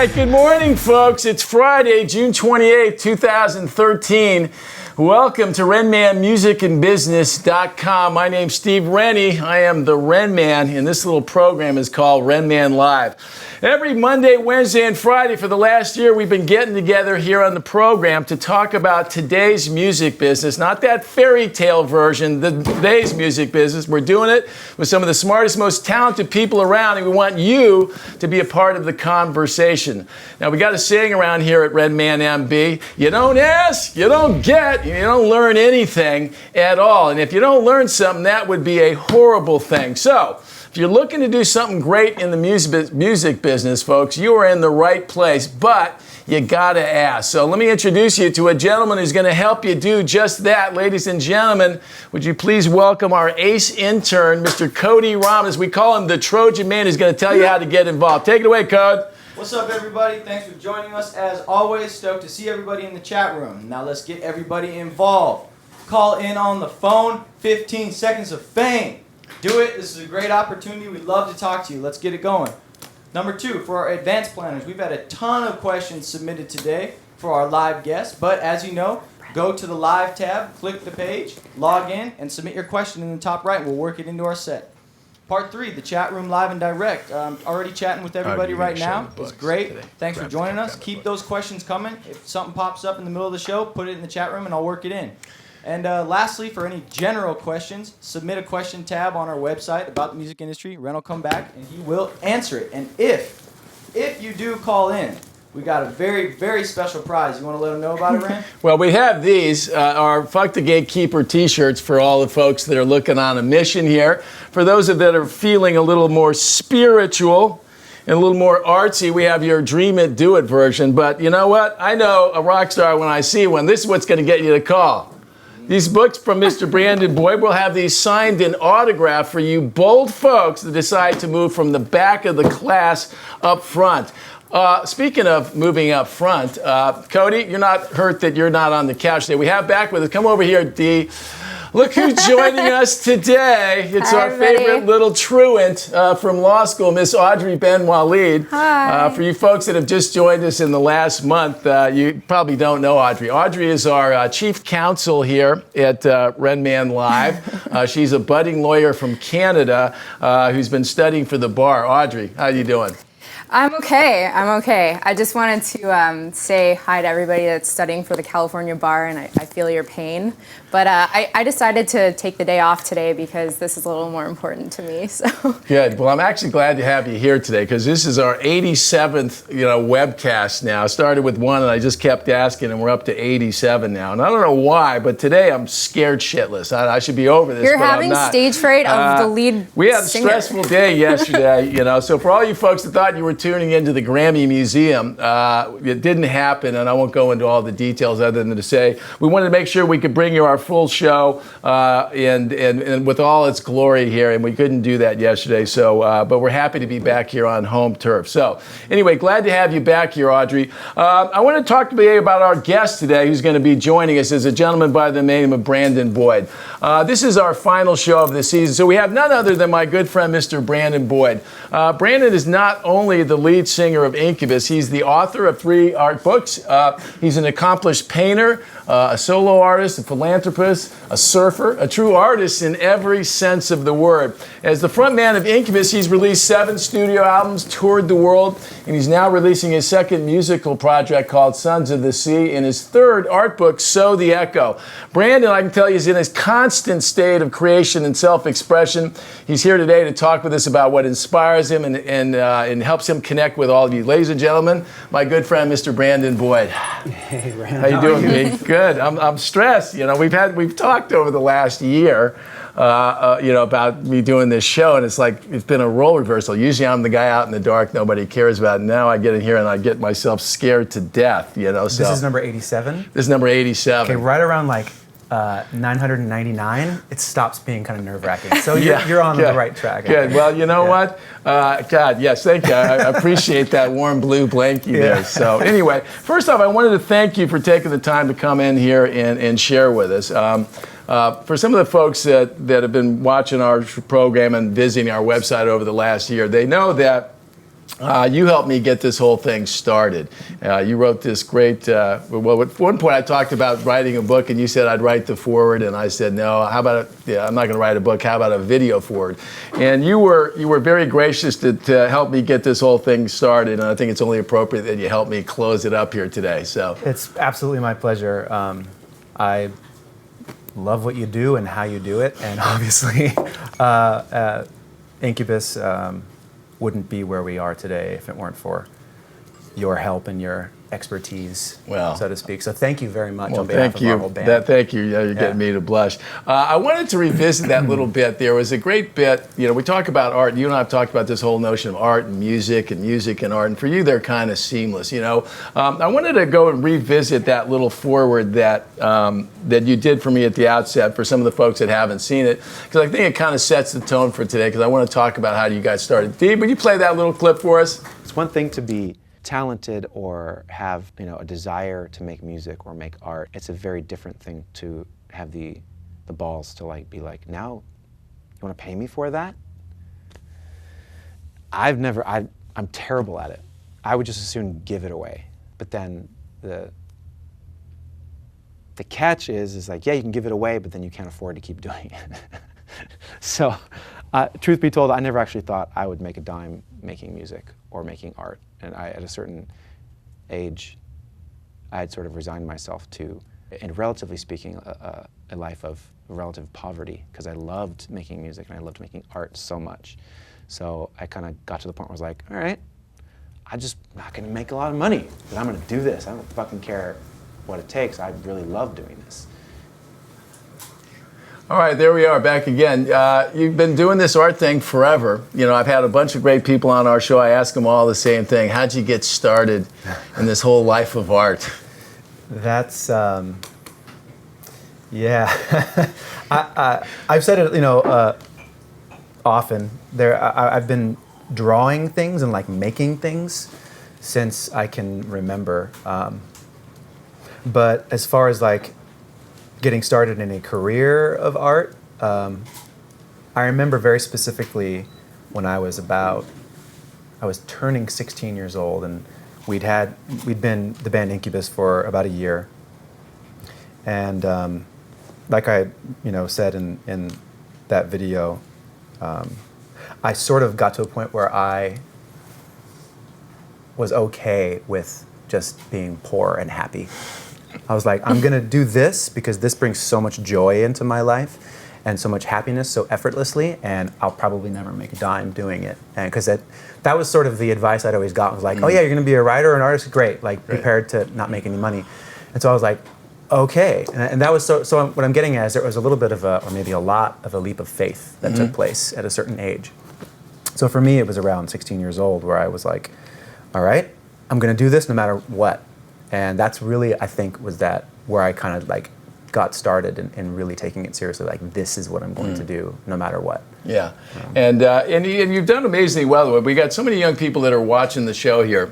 right, good morning, folks. It's Friday, June 28th, 2013. Welcome to RenmanMusicandBusiness.com. My name's Steve Rennie. I am the Renman, and this little program is called Renman Live. Every Monday, Wednesday, and Friday for the last year, we've been getting together here on the program to talk about today's music business, not that fairy tale version, today's music business. We're doing it with some of the smartest, most talented people around, and we want you to be a part of the conversation. Now, we got a saying around here at Renman MB, you don't ask, you don't get, you don't learn anything at all. And if you don't learn something, that would be a horrible thing. So, if you're looking to do something great in the music business, folks, you are in the right place, but you gotta ask. So let me introduce you to a gentleman who's gonna help you do just that. Ladies and gentlemen, would you please welcome our ace intern, Mr. Cody Ramos. We call him the Trojan Man, who's gonna tell you how to get involved. Take it away, Code. What's up, everybody? Thanks for joining us. As always, stoked to see everybody in the chat room. Now let's get everybody involved. Call in on the phone, 15 seconds of fame. Do it. This is a great opportunity. We'd love to talk to you. Let's get it going. Number 2, for our advanced planners, we've had a ton of questions submitted today for our live guests. But as you know, go to the live tab, click the page, log in, and submit your question in the top right. We'll work it into our set. Part 3, the chat room live and direct. Already chatting with everybody right now. It's great. Thanks for joining us. Keep those questions coming. If something pops up in the middle of the show, put it in the chat room and I'll work it in. And lastly, for any general questions, submit a question tab on our website about the music industry. Ren will come back and he will answer it. And if you do call in, we got a very, very special prize. You want to let them know about it, Ren? Well, we have these, our Fuck the Gatekeeper t-shirts for all the folks that are looking on a mission here. For those that are feeling a little more spiritual and a little more artsy, we have your Dream It, Do It version. But you know what? I know a rock star when I see one. This is what's going to get you to call. These books from Mr. Brandon Boyd, we'll have these signed and autographed for you bold folks that decide to move from the back of the class up front. Speaking of moving up front, Cody, you're not hurt that you're not on the couch today. We have back with us. Come over here, D. Look who's joining us today. It's Hi, our everybody. favorite little truant from law school, Miss Audrey Ben Walid. Hi. For you folks that have just joined us in the last month, you probably don't know Audrey. Audrey is our chief counsel here at Renman Live. She's a budding lawyer from Canada who's been studying for the bar. Audrey, how you doing? I'm okay. I just wanted to say hi to everybody that's studying for the California bar, and I feel your pain. But I decided to take the day off today because this is a little more important to me. So Good. Well, I'm actually glad to have you here today because this is our 87th, webcast now. I started with 1 and I just kept asking, and we're up to 87 now. And I don't know why, but today I'm scared shitless. I should be over this. you're but having I'm not. stage fright of the lead We had a singer. stressful day yesterday, So for all you folks that thought you were tuning into the Grammy Museum, it didn't happen, and I won't go into all the details other than to say we wanted to make sure we could bring you our full show and with all its glory here, and we couldn't do that yesterday. So, but we're happy to be back here on home turf. So, anyway, glad to have you back here, Audrey. I want to talk to you about our guest today, who's going to be joining us, is a gentleman by the name of Brandon Boyd. This is our final show of the season, so we have none other than my good friend, Mr. Brandon Boyd. Brandon is not only the lead singer of Incubus, he's the author of 3 art books. He's an accomplished painter, a solo artist, a philanthropist, a surfer, a true artist in every sense of the word. As the front man of Incubus, he's released 7 studio albums, toured the world, and he's now releasing his 2nd musical project called Sons of the Sea and his 3rd art book, So the Echo. Brandon, I can tell you, is in a constant state of creation and self-expression. He's here today to talk with us about what inspires him and helps him connect with all of you. Ladies and gentlemen, my good friend, Mr. Brandon Boyd. Hey, Rand. How you doing, B? Good. I'm stressed. We've talked over the last year, about me doing this show, and it's like it's been a role reversal. Usually, I'm the guy out in the dark nobody cares about. Now I get in here and I get myself scared to death. So This is number 87? This is number 87. Okay, right around 999, it stops being kind of nerve-wracking. So you're on the right track. Good. Well, you know what? God, yes, thank you. I appreciate that warm blue blankie there. So anyway, first off, I wanted to thank you for taking the time to come in here and share with us. For some of the folks that have been watching our program and visiting our website over the last year, they know that you helped me get this whole thing started. You wrote this great, well, at one point I talked about writing a book and you said I'd write the foreword, and I said, no, how about, I'm not gonna write a book, how about a video foreword? And you were very gracious to help me get this whole thing started, and I think it's only appropriate that you help me close it up here today, so. It's absolutely my pleasure. I love what you do and how you do it, and obviously Incubus wouldn't be where we are today if it weren't for your help and your expertise, so to speak. So thank you very much on behalf of our whole band. Thank you. You're getting me to blush. I wanted to revisit that little bit. There was a great bit, we talk about art. You and I have talked about this whole notion of art and music and art. And for you, they're kind of seamless, I wanted to go and revisit that little foreword that you did for me at the outset for some of the folks that haven't seen it, because I think it kind of sets the tone for today, because I want to talk about how you guys started. Dee, would you play that little clip for us? It's one thing to be talented or have a desire to make music or make art. It's a very different thing to have the balls to be like, now you want to pay me for that? I'm terrible at it. I would just as soon give it away. But then the catch is yeah, you can give it away, but then you can't afford to keep doing it. So truth be told, I never actually thought I would make a dime making music or making art. And at a certain age, I had sort of resigned myself to, and relatively speaking, a life of relative poverty, because I loved making music and I loved making art so much. So I kind of got to the point where I was like, all right, I'm just not going to make a lot of money, but I'm going to do this. I don't fucking care what it takes. I really love doing this. All right, there we are, back again. You've been doing this art thing forever. I've had a bunch of great people on our show. I ask them all the same thing. How'd you get started in this whole life of art? That's, yeah. I've said it, often. I've been drawing things and making things since I can remember. But as far as getting started in a career of art, I remember very specifically when I was turning 16 years old, and we'd been the band Incubus for about a year, and like I said in that video, I sort of got to a point where I was okay with just being poor and happy. I was like, I'm gonna do this because this brings so much joy into my life and so much happiness so effortlessly, and I'll probably never make a dime doing it. And because that was sort of the advice I'd always gotten, was like, oh yeah, you're gonna be a writer or an artist, great, prepared to not make any money. And so I was like, okay. And that was so what I'm getting at is there was a little bit of or maybe a lot of a leap of faith that took place at a certain age. So for me, it was around 16 years old where I was like, all right, I'm gonna do this no matter what. And that's really, I think, was that where I kind of got started in really taking it seriously. This is what I'm going to do, no matter what. Yeah, and you've done amazingly well. We got so many young people that are watching the show here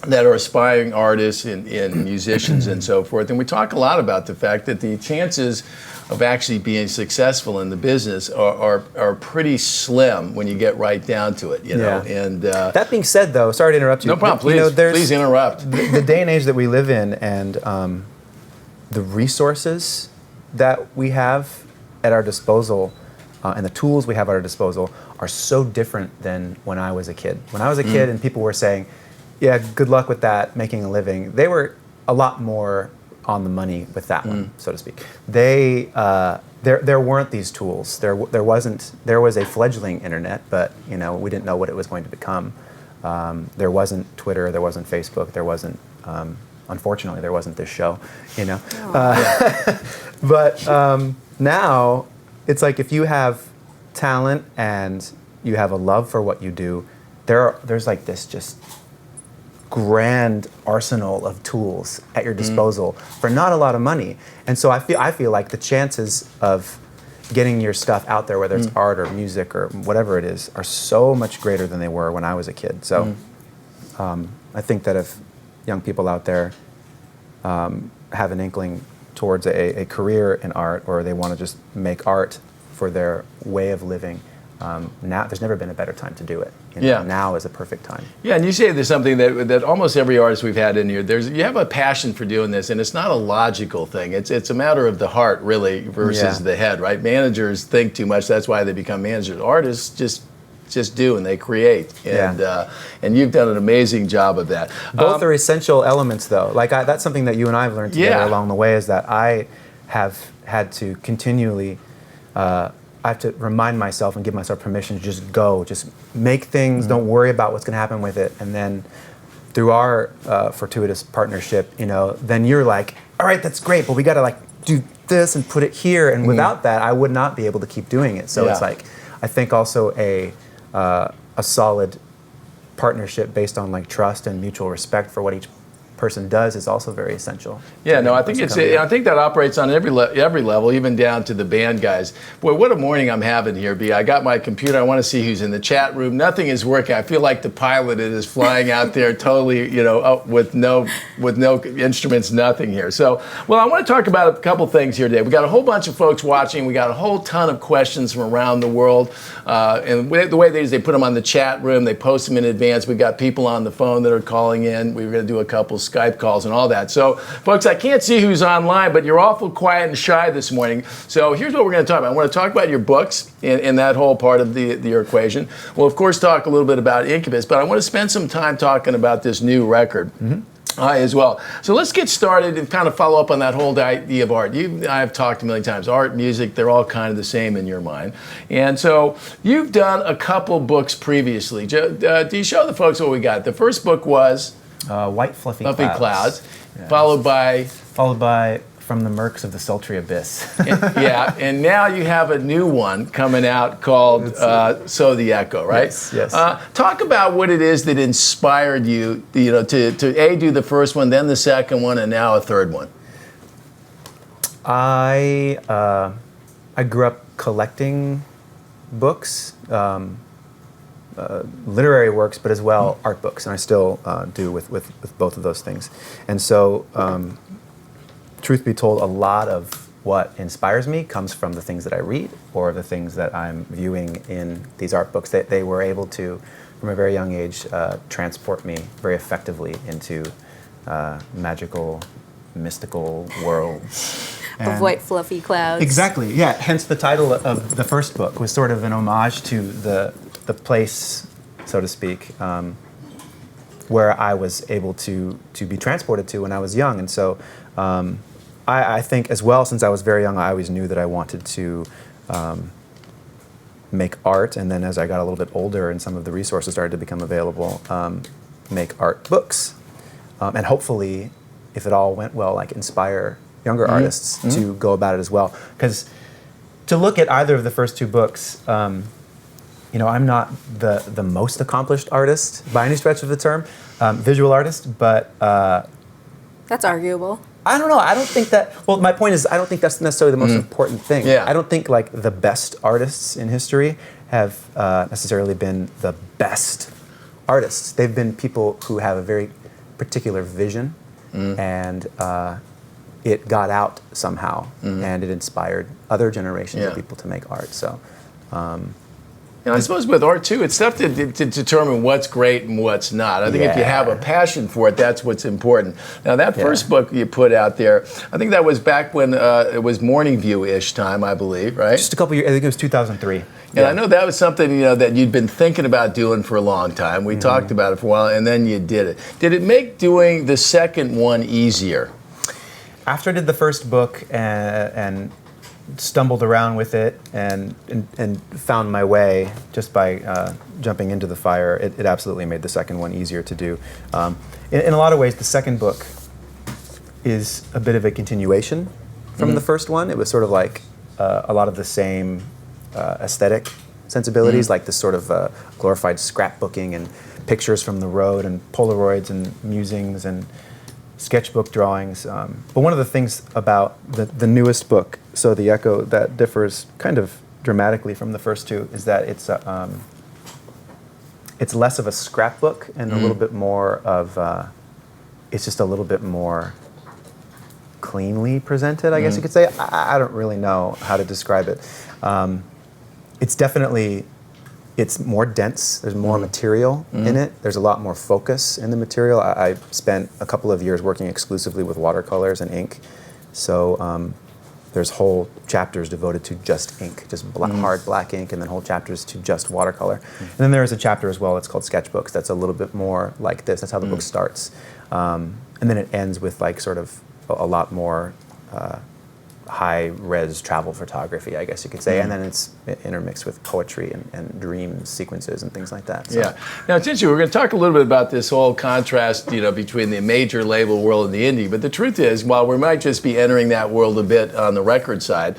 that are aspiring artists and musicians and so forth. And we talk a lot about the fact that the chances of actually being successful in the business are pretty slim when you get right down to it, Yeah. And that being said, though, sorry to interrupt you. No problem. Please, please interrupt. The day and age that we live in, and the resources that we have at our disposal, and the tools we have at our disposal, are so different than when I was a kid. When I was a kid, and people were saying, "Yeah, good luck with that, making a living," they were a lot more on the money with that one, so to speak. There weren't these tools. There was a fledgling internet, but we didn't know what it was going to become. There wasn't Twitter, there wasn't Facebook, there wasn't unfortunately there wasn't this show, but now it's like if you have talent and you have a love for what you do, there's this just grand arsenal of tools at your disposal for not a lot of money. And so I feel like the chances of getting your stuff out there, whether it's art or music or whatever it is, are so much greater than they were when I was a kid. So I think that if young people out there have an inkling towards a career in art, or they want to just make art for their way of living, now there's never been a better time to do it. You know, Yeah. Now is a perfect time. Yeah, and you say there's something that almost every artist we've had in here, you have a passion for doing this, and it's not a logical thing. It's a matter of the heart, really, versus the head, right? Managers think too much. That's why they become managers. Artists just do, and they create. And you've done an amazing job of that. Both are essential elements, though. Like that's something that you and I have learned together along the way, is that I have had to continually, I have to remind myself and give myself permission to just go, just make things, don't worry about what's going to happen with it. And then through our fortuitous partnership, you know, then you're like, all right, that's great, but we got to like do this and put it here. And without that, I would not be able to keep doing it. So it's like, I think also a solid partnership based on like trust and mutual respect for what each person does is also very essential. Yeah, no, I think I think that operates on every level, even down to the band guys. Boy, what a morning I'm having here, B. I got my computer. I want to see who's in the chat room. Nothing is working. I feel like the pilot is flying out there totally, you know, with no instruments, nothing here. So, well, I want to talk about a couple things here today. We got a whole bunch of folks watching. We got a whole ton of questions from around the world, and the way they put them on the chat room. They post them in advance. We got people on the phone that are calling in. We were going to do a couple Skype calls and all that. So, folks, I can't see who's online, but you're awful quiet and shy this morning. So here's what we're going to talk about. I want to talk about your books in that whole part of your equation. We'll, of course, talk a little bit about Incubus, but I want to spend some time talking about this new record. As well. So let's get started and kind of follow up on that whole idea of art. I've talked a million times, art, music, they're all kind of the same in your mind. And so you've done a couple books previously. Do you show the folks what we got? The first book was White Fluffy Clouds, Yeah. followed by From the Murks of the Sultry Abyss. and now you have a new one coming out called So the Echo, right? Yes. Talk about what it is that inspired you, you know, to do the first one, then the second one, and now a third one. I grew up collecting books, literary works, but as well art books, and I still do with both of those things. And so, truth be told, a lot of what inspires me comes from the things that I read or the things that I'm viewing in these art books. They were able to, from a very young age, transport me very effectively into magical, mystical worlds. Of white fluffy clouds. Exactly, yeah. Hence the title of the first book was sort of an homage to the place, so to speak, where I was able to be transported to when I was young. And so I think as well, since I was very young, I always knew that I wanted to make art. And then as I got a little bit older and some of the resources started to become available, make art books. And hopefully, if it all went well, like inspire younger artists to go about it as well. Because to look at either of the first two books, you know, I'm not the most accomplished artist by any stretch of the term, visual artist, but That's arguable. I don't know. I don't think that. Well, my point is, I don't think that's necessarily the most important thing. Yeah. I don't think like the best artists in history have necessarily been the best artists. They've been people who have a very particular vision, and it got out somehow, and it inspired other generations of people to make art. So. And I suppose with art too, it's tough to determine what's great and what's not. I think if you have a passion for it, that's what's important. Now that first book you put out there, I think that was back when it was Morning View-ish time, I believe, right? Just a couple years. I think it was 2003. And I know that was something, you know, that you'd been thinking about doing for a long time. We talked about it for a while, and then you did it. Did it make doing the second one easier? After I did the first book and stumbled around with it and found my way just by jumping into the fire, it absolutely made the second one easier to do. In a lot of ways, the second book is a bit of a continuation from the first one. It was sort of like a lot of the same aesthetic sensibilities, like this sort of glorified scrapbooking and pictures from the road and Polaroids and musings and sketchbook drawings. But one of the things about the newest book, So the Echo, that differs kind of dramatically from the first two is that it's less of a scrapbook and a little bit more of, it's just a little bit more cleanly presented, I guess you could say. I don't really know how to describe it. It's definitely it's more dense. There's more material in it. There's a lot more focus in the material. I spent a couple of years working exclusively with watercolors and ink. So there's whole chapters devoted to just ink, just hard black ink, and then whole chapters to just watercolor. And then there is a chapter as well, it's called sketchbooks, that's a little bit more like this. That's how the book starts. And then it ends with like sort of a lot more high-res travel photography, I guess you could say, and then it's intermixed with poetry and dream sequences and things like that. So. Yeah. Now, it's interesting. We're going to talk a little bit about this whole contrast, between the major label world and the indie. But the truth is, while we might just be entering that world a bit on the record side,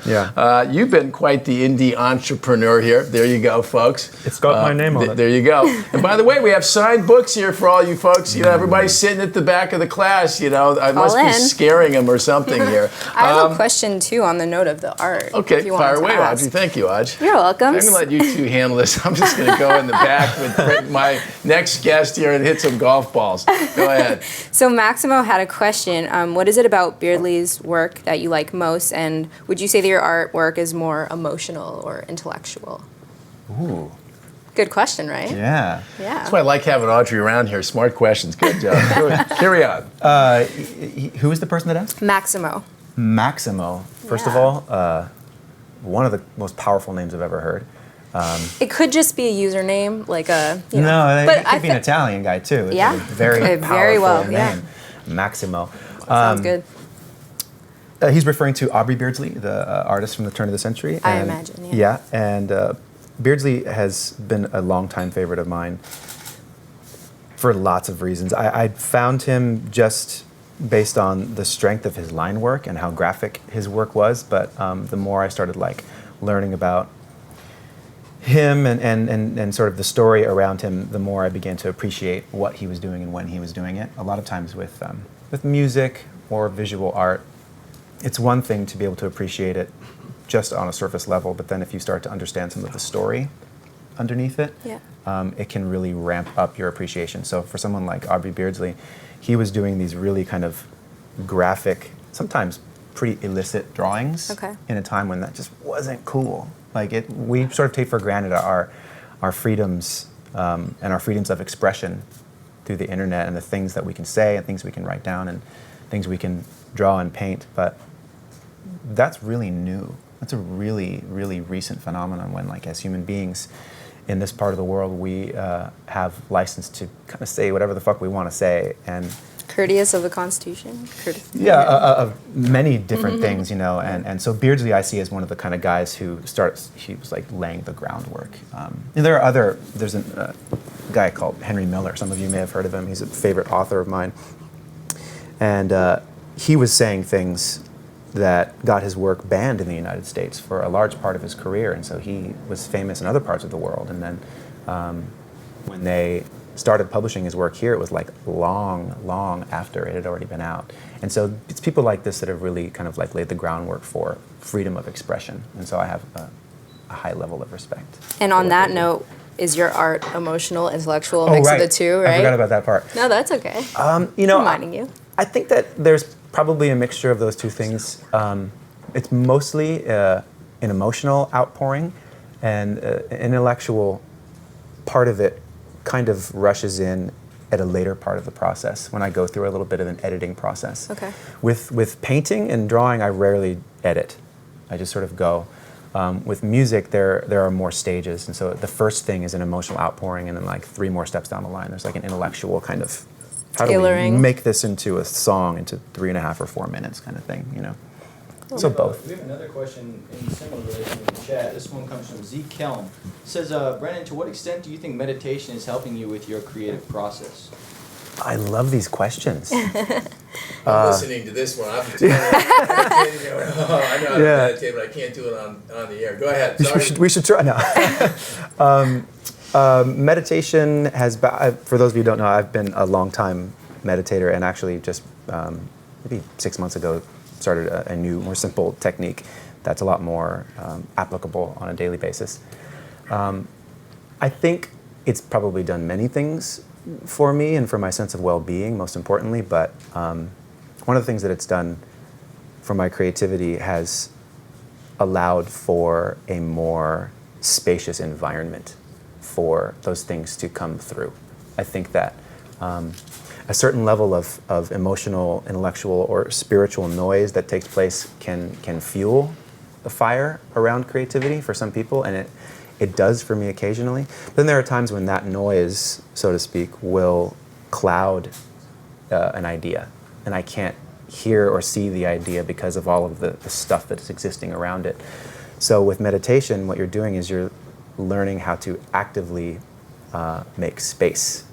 you've been quite the indie entrepreneur here. There you go, folks. It's got my name on it. There you go. And by the way, we have signed books here for all you folks. Everybody's sitting at the back of the class. I must be scaring them or something here. I have a question too on the note of the art. Okay, fire away, Audrey. Thank you, Audrey. You're welcome. I'm going to let you two handle this. I'm just going to go in the back with my next guest here and hit some golf balls. Go ahead. So Maximo had a question. What is it about Beardsley's work that you like most, and would you say that your artwork is more emotional or intellectual? Ooh. Good question, right? Yeah. Yeah. That's why I like having Audrey around here. Smart questions. Good job. Carry on. Who was the person that asked? Maximo. Maximo. First of all, one of the most powerful names I've ever heard. It could just be a username, like a. No, but it could be an Italian guy too. It's Yeah? a very powerful very well, name. yeah. Maximo. Sounds good. He's referring to Aubrey Beardsley, the artist from the turn of the century. I imagine, yeah. Yeah, and Beardsley has been a longtime favorite of mine for lots of reasons. I found him just based on the strength of his line work and how graphic his work was, but the more I started learning about him and sort of the story around him, the more I began to appreciate what he was doing and when he was doing it. A lot of times with music or visual art, it's one thing to be able to appreciate it just on a surface level, but then if you start to understand some of the story underneath it, it can really ramp up your appreciation. So for someone like Aubrey Beardsley, he was doing these really kind of graphic, sometimes pretty illicit drawings in a time when that just wasn't cool. We sort of take for granted our freedoms and our freedoms of expression through the internet and the things that we can say and things we can write down and things we can draw and paint. But that's really new. That's a really, really recent phenomenon when, as human beings in this part of the world, we have license to kind of say whatever the fuck we want to say. And Courteous of the Constitution? of many different things, and so Beardsley I see as one of the kind of guys he was laying the groundwork. And there's a guy called Henry Miller, some of you may have heard of him, he's a favorite author of mine, and he was saying things that got his work banned in the United States for a large part of his career, and so he was famous in other parts of the world, and then when they started publishing his work here, it was long after it had already been out. And so it's people like this that have really kind of laid the groundwork for freedom of expression. And so I have a high level of respect. And on that note, is your art emotional, intellectual, mix of the two, right? I forgot about that part. No, that's okay. Reminding you. I think that there's probably a mixture of those two things. It's mostly an emotional outpouring, and an intellectual part of it kind of rushes in at a later part of the process when I go through a little bit of an editing process. Okay. With painting and drawing, I rarely edit. I just sort of go. With music, there are more stages, and so the first thing is an emotional outpouring, and then 3 more steps down the line, there's an intellectual kind of how tailoring. do we make this into a song into 3.5 or 4 minutes kind of thing, So both. We have another question in similar relation in the chat. This one comes from Zeke Kelm. It says, Brennan, to what extent do you think meditation is helping you with your creative process? I love these questions. I'm listening to this one. I know how to meditate, but I can't do it on the air. Go ahead. We should try now. Meditation has, for those of you who don't know, I've been a long time meditator, and actually just maybe 6 months ago started a new, more simple technique that's a lot more applicable on a daily basis. I think it's probably done many things for me and for my sense of well-being, most importantly, but one of the things that it's done for my creativity has allowed for a more spacious environment for those things to come through. I think that a certain level of emotional, intellectual, or spiritual noise that takes place can fuel the fire around creativity for some people, and it does for me occasionally. But then there are times when that noise, so to speak, will cloud an idea, and I can't hear or see the idea because of all of the stuff that's existing around it. So with meditation, what you're doing is you're learning how to actively make space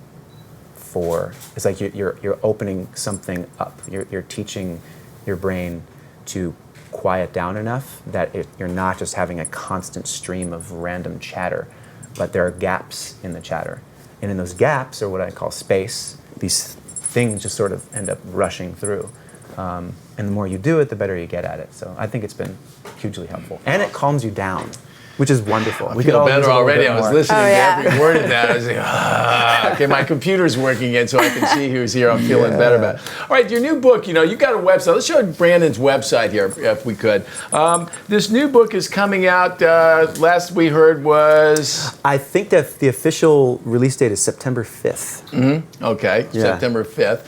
for, it's like you're opening something up. You're teaching your brain to quiet down enough that you're not just having a constant stream of random chatter, but there are gaps in the chatter. And in those gaps, or what I call space, these things just sort of end up rushing through. And the more you do it, the better you get at it. So I think it's been hugely helpful. And it calms you down, which is wonderful. I feel better already. I was listening to every word of that. I was like, okay, my computer's working again so I can see who's here. I'm feeling better about it. All right, your new book, you got a website. Let's show Brandon's website here, if we could. This new book is coming out, last we heard was? I think that the official release date is September 5th. Mm-hmm. Okay, yeah. September 5th.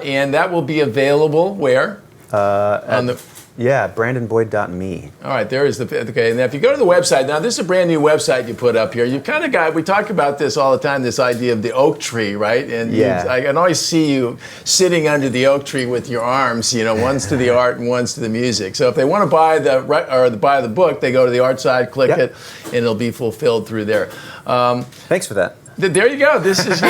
And that will be available where? On the... Yeah, brandonboyd.me. All right, there is okay. And if you go to the website, now this is a brand new website you put up here. You kind of got, we talk about this all the time, this idea of the oak tree, right? And I can always see you sitting under the oak tree with your arms, one's to the art and one's to the music. So if they want to buy the book, they go to the art side, click it, and it'll be fulfilled through there. Thanks for that. There you go. This is,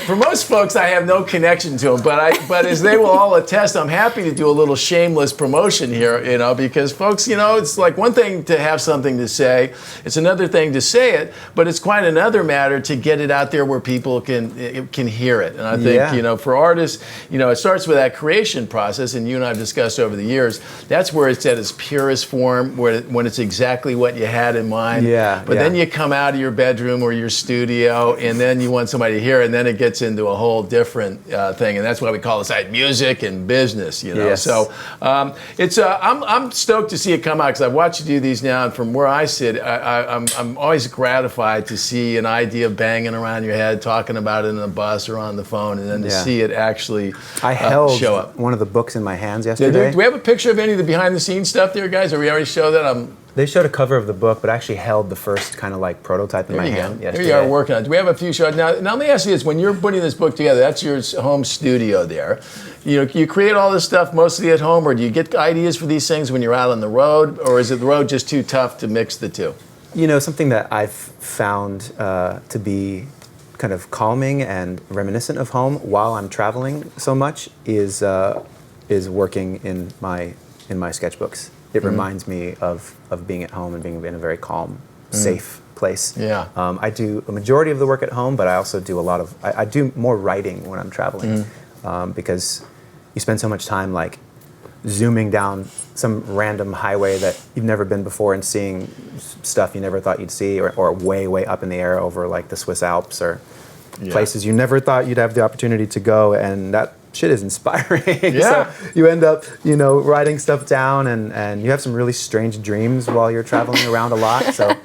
for most folks, I have no connection to them, but as they will all attest, I'm happy to do a little shameless promotion here, because folks, it's like one thing to have something to say, it's another thing to say it, but it's quite another matter to get it out there where people can hear it. And I think, for artists, it starts with that creation process, and you and I have discussed over the years, that's where it's at its purest form, when it's exactly what you had in mind. But then you come out of your bedroom or your studio, and then you want somebody to hear it, and then it gets into a whole different thing, and that's why we call this music and business, Yes. So it's I'm stoked to see it come out, because I've watched you do these now, and from where I sit, I'm always gratified to see an idea banging around your head, talking about it in a bus or on the phone, and then to see it actually I held show up. One of the books in my hands yesterday. Do we have a picture of any of the behind-the-scenes stuff there, guys? Or we already show that? They showed a cover of the book, but I actually held the first kind of like prototype in my hand yesterday. Here you are working on it. Do we have a few shots? Now let me ask you this. When you're putting this book together, that's your home studio there. You create all this stuff mostly at home, or do you get ideas for these things when you're out on the road, or is it the road just too tough to mix the two? Something that I've found to be kind of calming and reminiscent of home while I'm traveling so much is working in my sketchbooks. It reminds me of being at home and being in a very calm, safe place. Yeah. I do a majority of the work at home, but I also do I do more writing when I'm traveling, because you spend so much time like zooming down some random highway that you've never been before and seeing stuff you never thought you'd see, or way, way up in the air over like the Swiss Alps, or places you never thought you'd have the opportunity to go, and that shit is inspiring. So you end up, writing stuff down, and you have some really strange dreams while you're traveling around a lot. So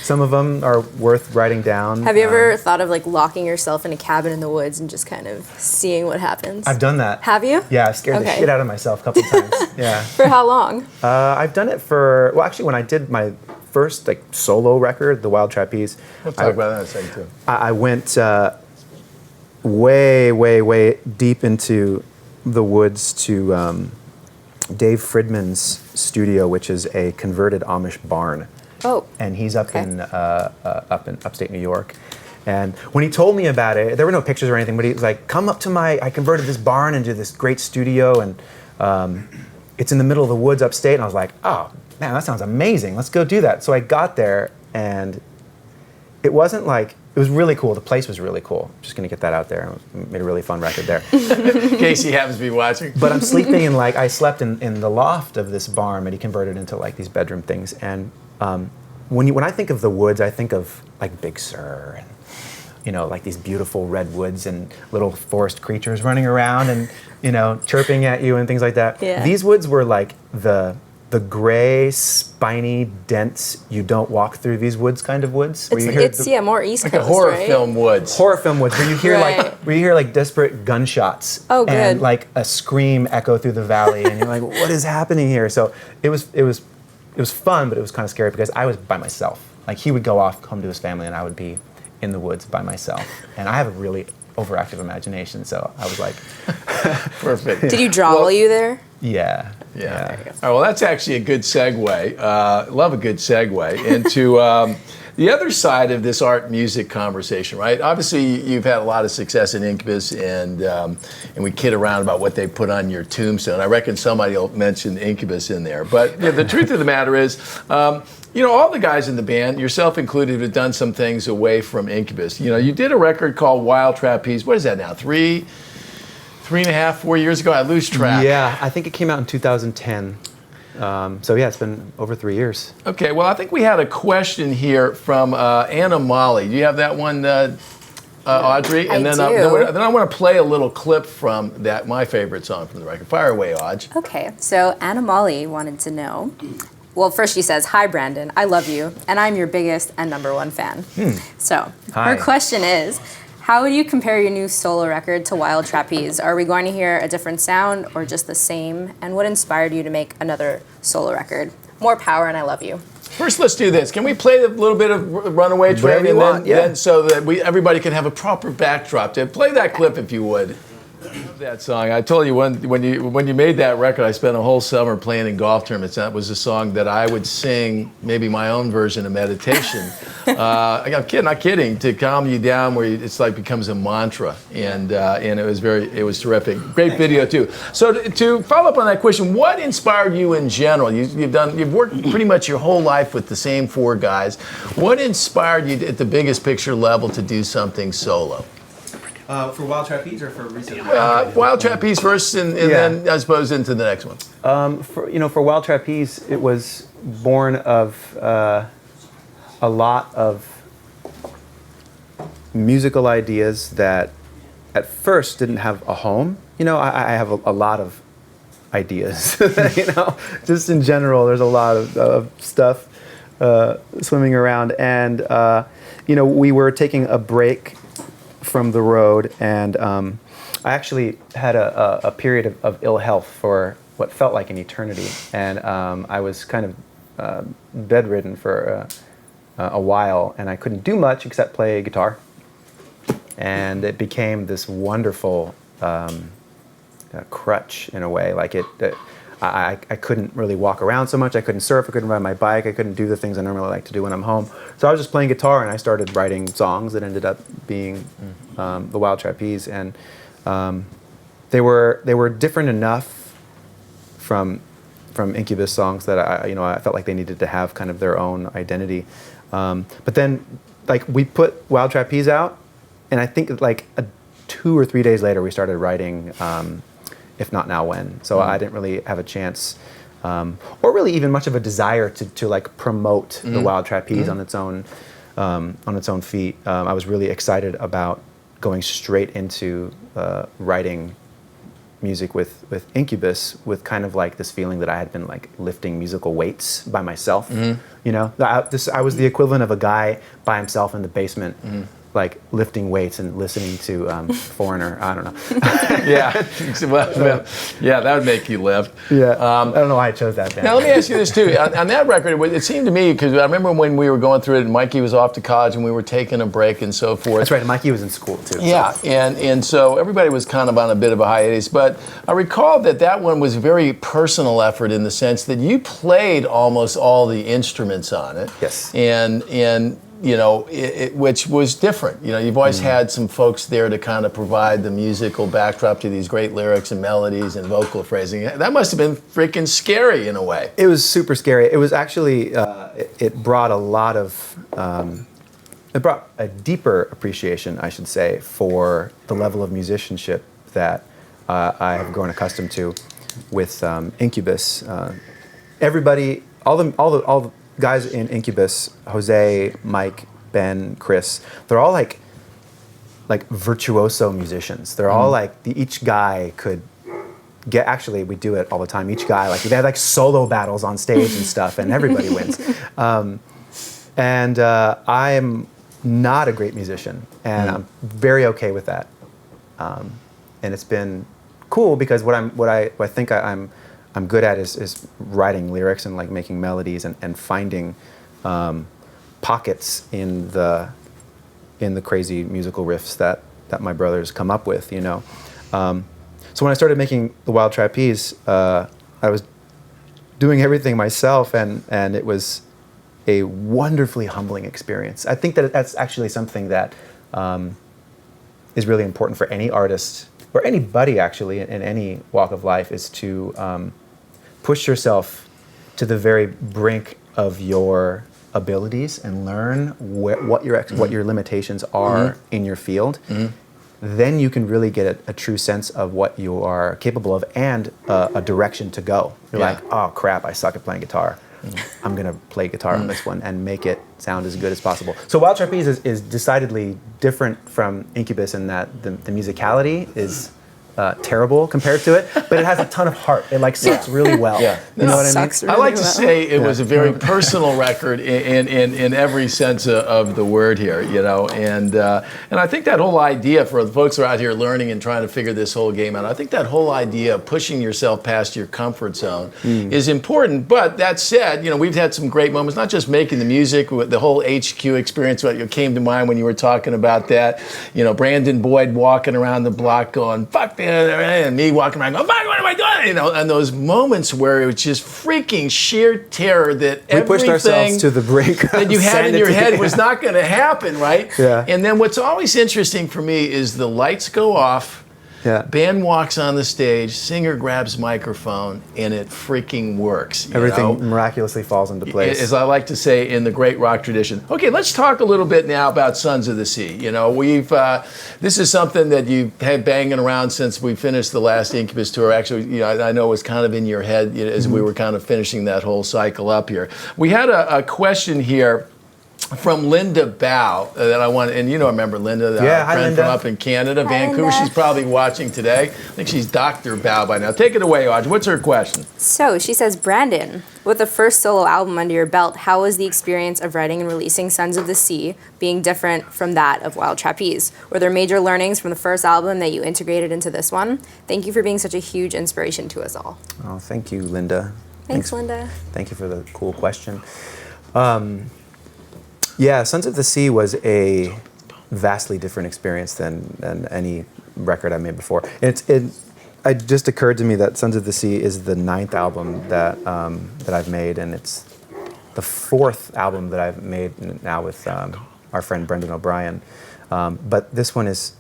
some of them are worth writing down. Have you ever thought of like locking yourself in a cabin in the woods and just kind of seeing what happens? I've done that. Have you? Yeah, I've scared the shit out of myself a couple times. Yeah. For how long? I've done it actually when I did my first like solo record, the Wild Trapeze. We'll talk about that in a second too. I went way, way, way deep into the woods to Dave Fridman's studio, which is a converted Amish barn. Oh. And he's up in upstate New York. And when he told me about it, there were no pictures or anything, but he was like, come up to I converted this barn into this great studio, and it's in the middle of the woods upstate. And I was like, oh, man, that sounds amazing. Let's go do that. So I got there, and it wasn't like, it was really cool. The place was really cool. Just going to get that out there. Made a really fun record there. In case he happens to be watching. But I'm sleeping in I slept in the loft of this barn that he converted into like these bedroom things. And when I think of the woods, I think of like Big Sur and, like these beautiful redwoods and little forest creatures running around and, chirping at you and things like that. Yeah. These woods were like the the gray, spiny, dense, you don't walk through these woods kind of woods. Where you hear It's more East Like Coast, a horror right? film woods. horror film woods where you hear Right. like desperate gunshots Oh, and good. like a scream echo through the valley, and you're like, what is happening here? So it was fun, but it was kind of scary because I was by myself. Like he would go off home to his family, and I would be in the woods by myself. And I have a really overactive imagination, so I was like, Perfect. Did you draw while you there? yeah. Yeah. All right, well, that's actually a good segue. Love a good segue into the other side of this art music conversation, right? Obviously, you've had a lot of success in Incubus, and we kid around about what they put on your tombstone. I reckon somebody will mention Incubus in there. But the truth of the matter is, all the guys in the band, yourself included, have done some things away from Incubus. You did a record called Wild Trapeze. What is that now? 3.5, 4 years ago? I lose track. Yeah, I think it came out in 2010. So yeah, it's been over 3 years. Okay, well, I think we had a question here from Anna Molly. Do you have that one, Audrey? And I then, do. then I want to play a little clip from that, my favorite song from the record. Fire away, Audrey. Okay, so Anna Molly wanted to know. Well, first she says, "Hi, Brandon. I love you, and I'm your biggest and #1 fan." So Hi. her question is, how would you compare your new solo record to Wild Trapeze? Are we going to hear a different sound or just the same? And what inspired you to make another solo record? More power, and I love you. First, let's do this. Can we play a little bit of Runaway Train, Whatever you and want, yeah. then so that everybody can have a proper backdrop to play that clip if you would. That song. I told you when you made that record, I spent a whole summer playing in golf tournaments. That was a song that I would sing, maybe my own version of meditation. I'm kidding, not kidding, to calm you down, where it's like becomes a mantra, and it was terrific. Great video too. So to follow up on that question, what inspired you in general? You've worked pretty much your whole life with the same 4 guys. What inspired you at the biggest picture level to do something solo? For Wild Trapeze or for recent? Wild Trapeze first, and then I suppose into the next one. For Wild Trapeze, it was born of a lot of musical ideas that at first didn't have a home. I have a lot of ideas. Just in general, there's a lot of stuff swimming around, and we were taking a break from the road, and I actually had a period of ill health for what felt like an eternity, and I was kind of bedridden for a while, and I couldn't do much except play guitar, and it became this wonderful crutch in a way. Like I couldn't really walk around so much. I couldn't surf. I couldn't ride my bike. I couldn't do the things I normally like to do when I'm home. So I was just playing guitar, and I started writing songs that ended up being the Wild Trapeze, and they were different enough from Incubus songs that I felt like they needed to have kind of their own identity. But then, like, we put Wild Trapeze out, and I think like 2 or 3 days later we started writing. If Not Now, When. So I didn't really have a chance, or really even much of a desire to like promote the Wild Trapeze on its own feet. I was really excited about going straight into writing music with Incubus, with kind of like this feeling that I had been like lifting musical weights by myself. I was the equivalent of a guy by himself in the basement. Like lifting weights and listening to Foreigner. I don't know. Yeah, yeah, that would make you lift. Yeah, I don't know why I chose that band. Now let me ask you this too. On that record, it seemed to me, because I remember when we were going through it, and Mikey was off to college, and we were taking a break and so forth. That's right. And Mikey was in school too. Yeah, so. and so everybody was kind of on a bit of a hiatus. But I recall that one was a very personal effort in the sense that you played almost all the instruments on it. Yes. And which was different. You've always had some folks there to kind of provide the musical backdrop to these great lyrics and melodies and vocal phrasing. That must have been freaking scary in a way. It was super scary. It was actually, it brought a lot of, it brought a deeper appreciation, I should say, for the level of musicianship that I have grown accustomed to with Incubus. Everybody, all the guys in Incubus, Jose, Mike, Ben, Chris, they're all like virtuoso musicians. They're all like, each guy could actually, we do it all the time. Each guy, like, they have like solo battles on stage and stuff, and everybody wins. I am not a great musician, and I'm very okay with that. And it's been cool because what I think I'm good at is writing lyrics and like making melodies and finding pockets in the crazy musical riffs that my brothers come up with, you know. So when I started making the Wild Trapeze, I was doing everything myself, and it was a wonderfully humbling experience. I think that that's actually something that is really important for any artist, or anybody actually, in any walk of life, is to push yourself to the very brink of your abilities and learn what your limitations are in your field. Then you can really get a true sense of what you are capable of and a direction to go. You're like, oh crap, I suck at playing guitar. I'm gonna play guitar on this one and make it sound as good as possible. So Wild Trapeze is decidedly different from Incubus in that the musicality is terrible compared to it, but it has a ton of heart. It like sucks really well. Yeah. You know what I mean? Sucks really I like to well. say it was a very personal record in every sense of the word here, you know, and I think that whole idea for the folks who are out here learning and trying to figure this whole game out, I think that whole idea of pushing yourself past your comfort zone is important. But that said, you know, we've had some great moments, not just making the music, with the whole HQ experience. What came to mind when you were talking about that, you know, Brandon Boyd walking around the block going, "Fuck." And me walking around going, "Fuck, what am I doing?" You know, and those moments where it was just freaking sheer terror that We pushed ourselves everything to the brink that you had in your head was not going to happen, right? Yeah. And then what's always interesting for me is the lights go off, band walks on the stage, singer grabs microphone, and it freaking works. You Everything know? miraculously falls into place. As I like to say in the great rock tradition. Okay, let's talk a little bit now about Sons of the Sea. You know, this is something that you've had banging around since we finished the last Incubus tour. Actually, you know, I know it was kind of in your head, you know, as we were kind of finishing that whole cycle up here. We had a question here from Linda Bow that I want, and you know, I remember Linda, our hi, friend Linda. from up in Canada, Vancouver. Linda. She's probably watching today. I think she's Dr. Bow by now. Take it away, Audrey. What's her question? So she says, Brandon, with the first solo album under your belt, how was the experience of writing and releasing Sons of the Sea being different from that of Wild Trapeze? Were there major learnings from the first album that you integrated into this one? Thank you for being such a huge inspiration to us all. Oh, thank you, Linda. Thanks, Linda. Thank you for the cool question. Yeah, Sons of the Sea was a vastly different experience than any record I made before. It just occurred to me that Sons of the Sea is the 9th album that I've made, and it's the 4th album that I've made now with our friend Brendan O'Brien. But this one is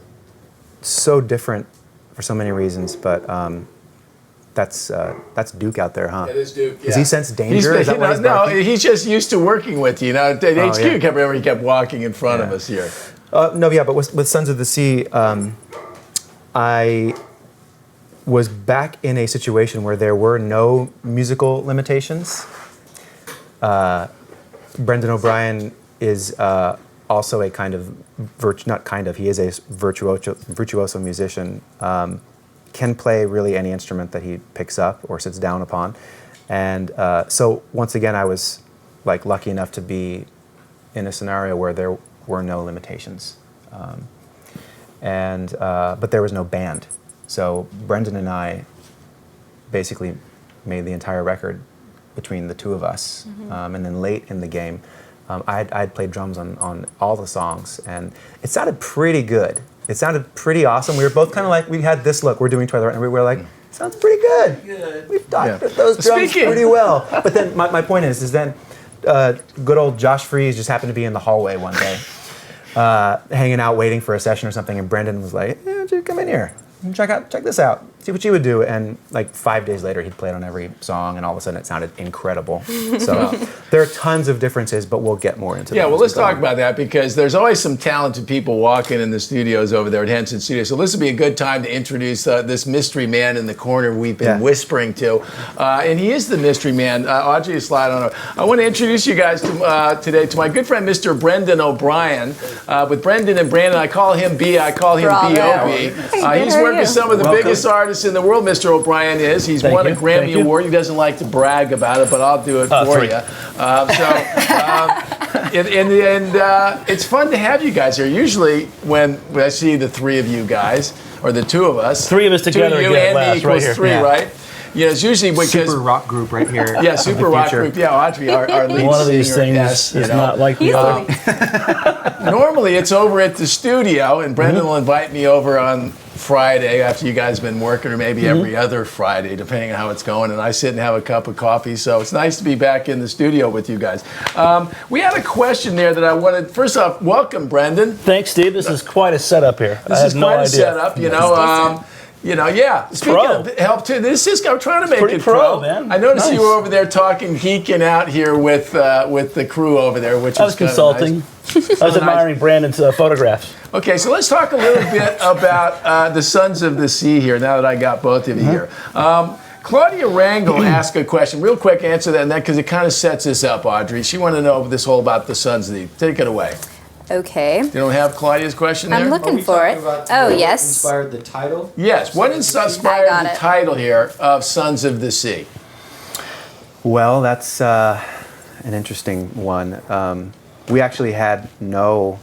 so different for so many reasons, but that's Duke out there, huh? It is Duke, yeah. Does he sense danger? Is that why he's no, barking? he's just used to working with you. Now, at HQ, yeah. he kept walking in front of us here. But with Sons of the Sea, I was back in a situation where there were no musical limitations. Brendan O'Brien is also a kind of, he is a virtuoso musician. Can play really any instrument that he picks up or sits down upon. And so once again, I was like lucky enough to be in a scenario where there were no limitations. But there was no band. So Brendan and I basically made the entire record between the two of us. And then late in the game, I'd played drums on all the songs, and it sounded pretty good. It sounded pretty awesome. We were both kind of like, we had this look, we're doing Twilight, and we were like, sounds pretty good. We've doctored those drums pretty well. But then my point is then good old Josh Freese just happened to be in the hallway one day, hanging out, waiting for a session or something, and Brendan was like, dude, come in here. Check this out. See what you would do. And like 5 days later, he'd played on every song, and all of a sudden it sounded incredible. So there are tons of differences, but we'll get more into that. Yeah, well, let's talk about that, because there's always some talented people walking in the studios over there at Henson Studios. So this would be a good time to introduce this mystery man in the corner we've been whispering to. And he is the mystery man. Audrey, slide on over. I want to introduce you guys today to my good friend, Mr. Brendan O'Brien. With Brendan and Brandon, I call him B, I call him B.O.B. He's worked with some of the biggest artists artist in the world, Mr. O'Brien is. He's Thank won a you. Grammy Thank you. Award. He doesn't like to brag about it, but I'll do it for 3. you. It's fun to have you guys here. Usually when I see the 3 of you guys, or the 2 of us. 3 of us together 2 of you again and last, me equals right here. 3, Yeah. right? Yeah, it's usually because... Super rock group right here. Yeah, of super the rock future. group. Yeah, Audrey, our lead One of these singer, things yes, is not like the other. Normally it's over at the studio, and Brendan Mm-hmm. will invite me over on Friday after you guys have been working, or maybe Mm-hmm. every other Friday, depending on how it's going, and I sit and have a cup of coffee. So it's nice to be back in the studio with you guys. We had a question there that I wanted. First off, welcome, Brendan. Thanks, Steve. This is quite a setup here. This is quite a setup, you know. Yeah. Speaking Pro. of help too, this is I'm trying to make pretty it pro, man. I noticed Nice. you were over there talking, geeking out here with the crew over there, which I was kinda consulting. nice. I was admiring Brandon's photographs. Okay, so let's talk a little bit about the Sons of the Sea here. Now that I got both of you here. Claudia Rangel asked a question. Real quick, answer that, because it kind of sets us up, Audrey. She wanted to know this whole about the Sons of the Sea. Take it away. Okay. You don't have Claudia's question there? I'm looking for it. Oh, What yes. inspired the title? Yes. What inspired got the it. title here of Sons of the Sea? Well, that's an interesting one. We actually had no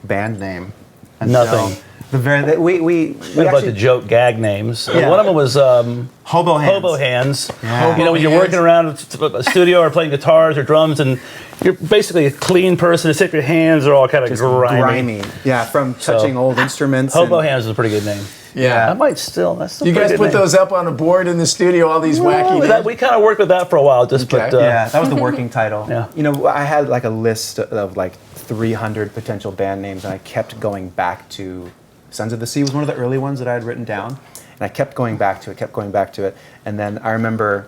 band name. until Nothing. The very we We had a bunch actually of joke gag names. Yeah. One of them was hobo hands. Hobo Hands. Yeah. You know, when you're working around a studio or playing guitars or drums, and you're basically a clean person, except your hands are all kind of Just grimy. Yeah, from touching old instruments. Hobo and- Hands is a pretty good name. Yeah. I might still. That's still You a pretty guys good put name. those up on a board in the studio, all these wacky names? We kind of worked with that for a while. Just Okay. but Yeah, that was the working title. Yeah. You know, I had like a list of like 300 potential band names, and I kept going back to Sons of the Sea was one of the early ones that I had written down, and I kept going back to it, and then I remember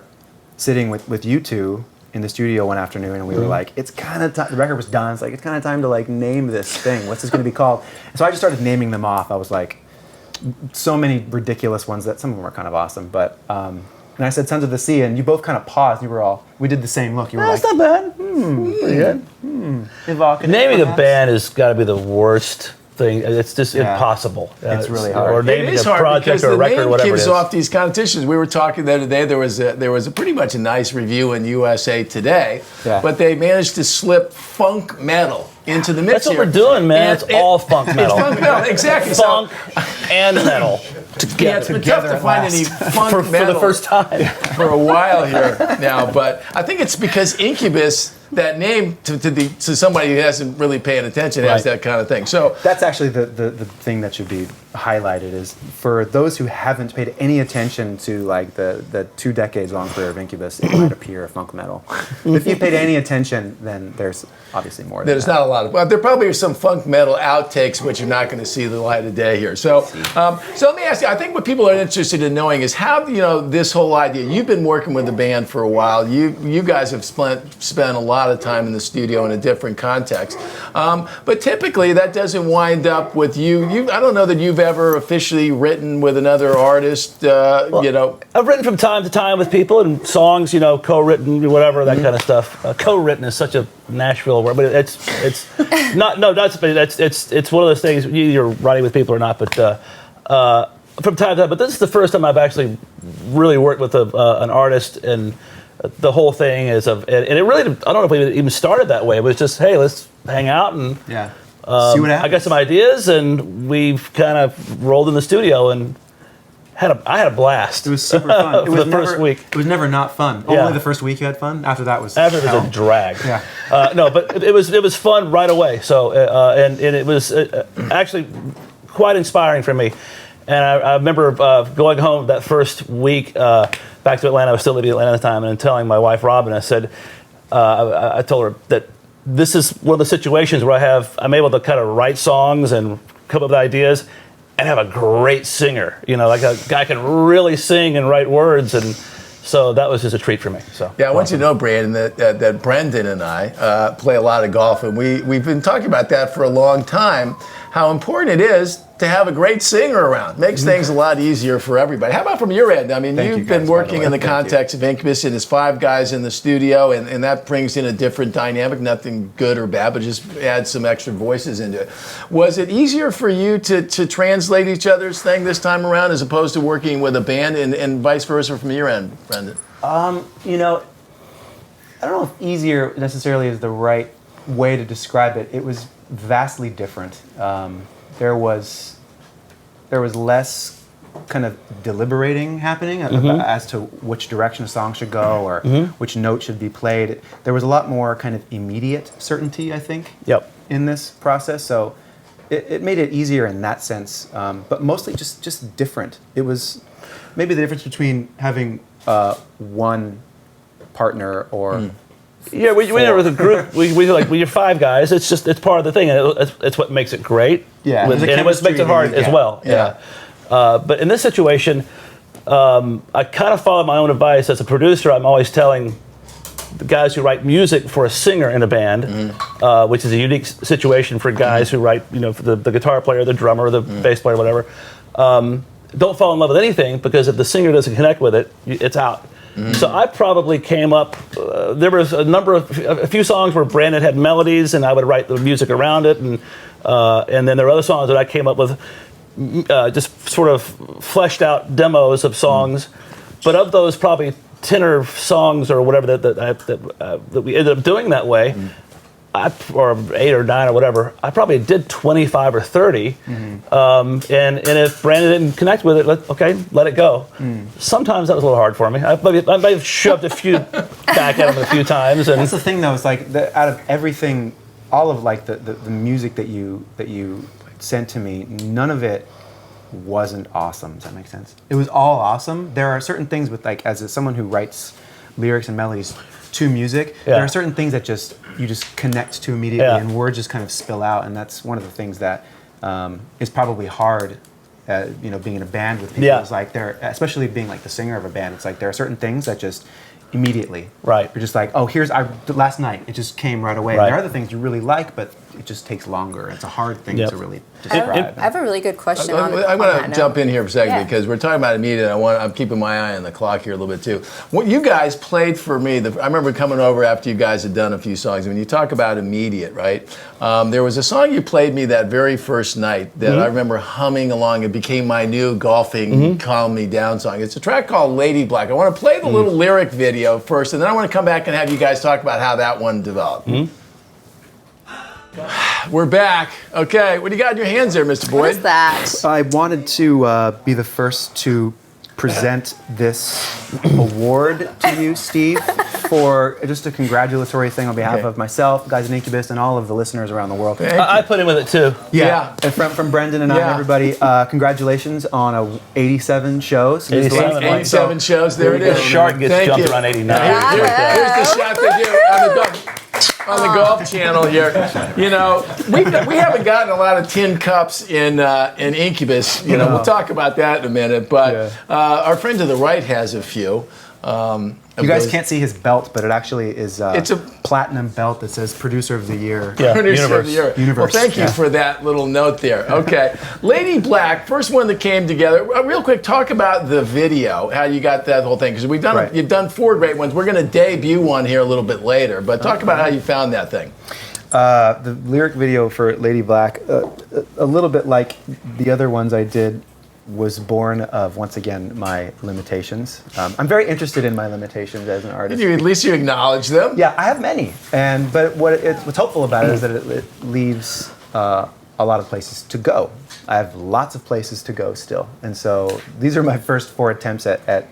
sitting with you two in the studio one afternoon, and we were like, it's kind of time, the record was done, it's like, it's kind of time to like name this thing, what's this going to be called? And so I just started naming them off. I was like, so many ridiculous ones that some of them were kind of awesome, but and I said Sons of the Sea, and you both kind of paused. You were all, we did the same look. You were That's like, not bad. Pretty good. evocative, Naming a perhaps? band has got to be the worst thing. It's just Yeah. impossible. It's really hard. Or It naming is a hard project because or a the record, name whatever it gives is. off these connotations. We were talking the other day. There was a pretty much a nice review in USA Today, Yeah. but they managed to slip funk metal into the mix. That's what here. we're doing, man. And It's all funk metal. It's funk metal, exactly. Funk and metal Yeah, together. it's been tough to at find last. any funk for metal the first time. for a while here now, but I think it's because Incubus, that name to somebody who hasn't really paying attention, has Right. that kind of thing. So That's actually the thing that should be highlighted is for those who haven't paid any attention to like the 2 decades long career of Incubus, it might appear a funk metal. If you paid any attention, then there's obviously more than there's that. not a lot of, well, there probably are some funk metal outtakes which are not going to see the light of day here. So, so let me ask you. I think what people are interested in knowing is how this whole idea. You've been working with the band for a while. You guys have spent a lot of time in the studio in a different context. But typically that doesn't wind up with you. I don't know that you've ever officially written with another artist. I've written from time to time with people and songs, co-written, whatever, that kind of stuff. Co-written is such a Nashville word, but it's not. No, it's one of those things. You're writing with people or not, but from time to time. But this is the first time I've actually really worked with an artist, and the whole thing is and it really. I don't know if we even started that way. It was just, hey, let's hang out and Yeah. See what happens. I got some ideas, and we've kind of rolled in the studio and I had a blast. It was super fun. It for was the never, first week. It was never not fun. Yeah. Only the first week you had fun. After that was After it was hell. a drag. Yeah. No, but it was fun right away. So and it was actually quite inspiring for me. And I remember going home that first week back to Atlanta. I was still living in Atlanta at the time, and telling my wife Robin, I said, I told her that this is one of the situations where I'm able to kind of write songs and come up with ideas, and have a great singer. Like a guy can really sing and write words, and so that was just a treat for me. So yeah, I want you to know, Brandon, that Brendan and I play a lot of golf, and we've been talking about that for a long time. how important it is to have a great singer around. Makes things a lot easier for everybody. How about from your end? I mean, Thank you you've been guys, by the working way. in the Thank you. context of Incubus, and it's 5 guys in the studio, and that brings in a different dynamic. Nothing good or bad, but just adds some extra voices into it. Was it easier for you to translate each other's thing this time around as opposed to working with a band, and vice versa from your end, Brendan? You know, I don't know if easier necessarily is the right way to describe it. It was vastly different. There was less kind of deliberating happening as to which direction a song should go or which note should be played. There was a lot more kind of immediate certainty, I think, in this process. So it made it easier in that sense, but mostly just different. It was maybe the difference between having one partner or Yeah, we never with a group. We like when you're 5 guys. It's part of the thing, and it's what makes it great. Yeah, and it makes it hard as well. Yeah. But in this situation, I kind of follow my own advice as a producer. I'm always telling the guys who write music for a singer in a band, which is a unique situation for guys who write, for the guitar player, the drummer, the bass player, whatever. Don't fall in love with anything, because if the singer doesn't connect with it, it's out. So I probably came up. There was a few songs where Brandon had melodies, and I would write the music around it, and then there were other songs that I came up with, just sort of fleshed out demos of songs. But of those, probably 10 or songs or whatever that we ended up doing that way, or 8 or 9 or whatever, I probably did 25 or 30. And if Brandon didn't connect with it, let it go. Sometimes that was a little hard for me. I might have shoved a few back at him a few times. And that's the thing, though. It's like out of everything, all of like the music that you sent to me, none of it wasn't awesome. Does that make sense? It was all awesome. There are certain things with, like, as someone who writes lyrics and melodies to music, there are certain things that you just connect to immediately, and words just kind of spill out, and that's one of the things that is probably hard. Being in a band with people, is like especially being like the singer of a band. It's like there are certain things that just immediately, you're just like, oh, last night it just came right away. And there are other things you really like, but it just takes longer. It's a hard thing to really describe. I have a really good question I'm going to jump in here for a second, because we're talking about immediate. I'm keeping my eye on the clock here a little bit too. What you guys played for me, I remember coming over after you guys had done a few songs. When you talk about immediate, right? There was a song you played me that very first night that I remember humming along. It became my new golfing calm me down song. It's a track called Lady Black. I want to play the little lyric video first, and then I want to come back and have you guys talk about how that one developed. We're back. Okay, what do you got in your hands there, Mr. Boyd? What is that? I wanted to be the first to present this award to you, Steve, for just a congratulatory thing on behalf of myself, guys in Incubus, and all of the listeners around the world. I put in with it too. Yeah. And from Brendan and I and everybody, congratulations on 87 shows. 87 shows. There it is. The shark gets jumped around 89. Here's the shot they do on the golf channel here. We haven't gotten a lot of tin cups in Incubus. We'll talk about that in a minute. But our friend to the right has a few. You guys can't see his belt, but it actually is it's a platinum belt that says Producer of the Year. Producer of the Year. Universe. Well, thank you for that little note there. Okay. Lady Black, first one that came together. Real quick, talk about the video, how you got that whole thing. Because you've done 4 great ones. We're going to debut one here a little bit later. But talk about how you found that thing. The lyric video for Lady Black, a little bit like the other ones I did, was born of, once again, my limitations. I'm very interested in my limitations as an artist. At least you acknowledge them. Yeah, I have many. But what's hopeful about it is that it leaves a lot of places to go. I have lots of places to go still. And so these are my first 4 attempts at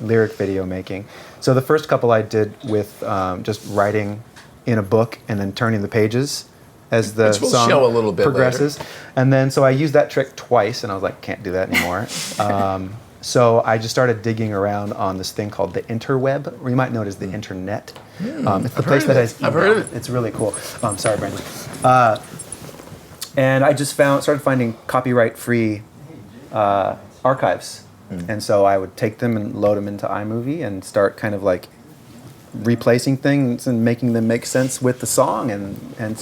lyric video making. So the first couple I did with just writing in a book and then turning the pages as the song show a little bit progresses. Later. And then so I used that trick twice, and I was like, can't do that anymore. So I just started digging around on this thing called the interweb, or you might know it as the internet. It's the place that has email. I've heard of it. It's really cool. Sorry, Brandon. And I just started finding copyright-free archives. And so I would take them and load them into iMovie and start kind of like replacing things and making them make sense with the song. And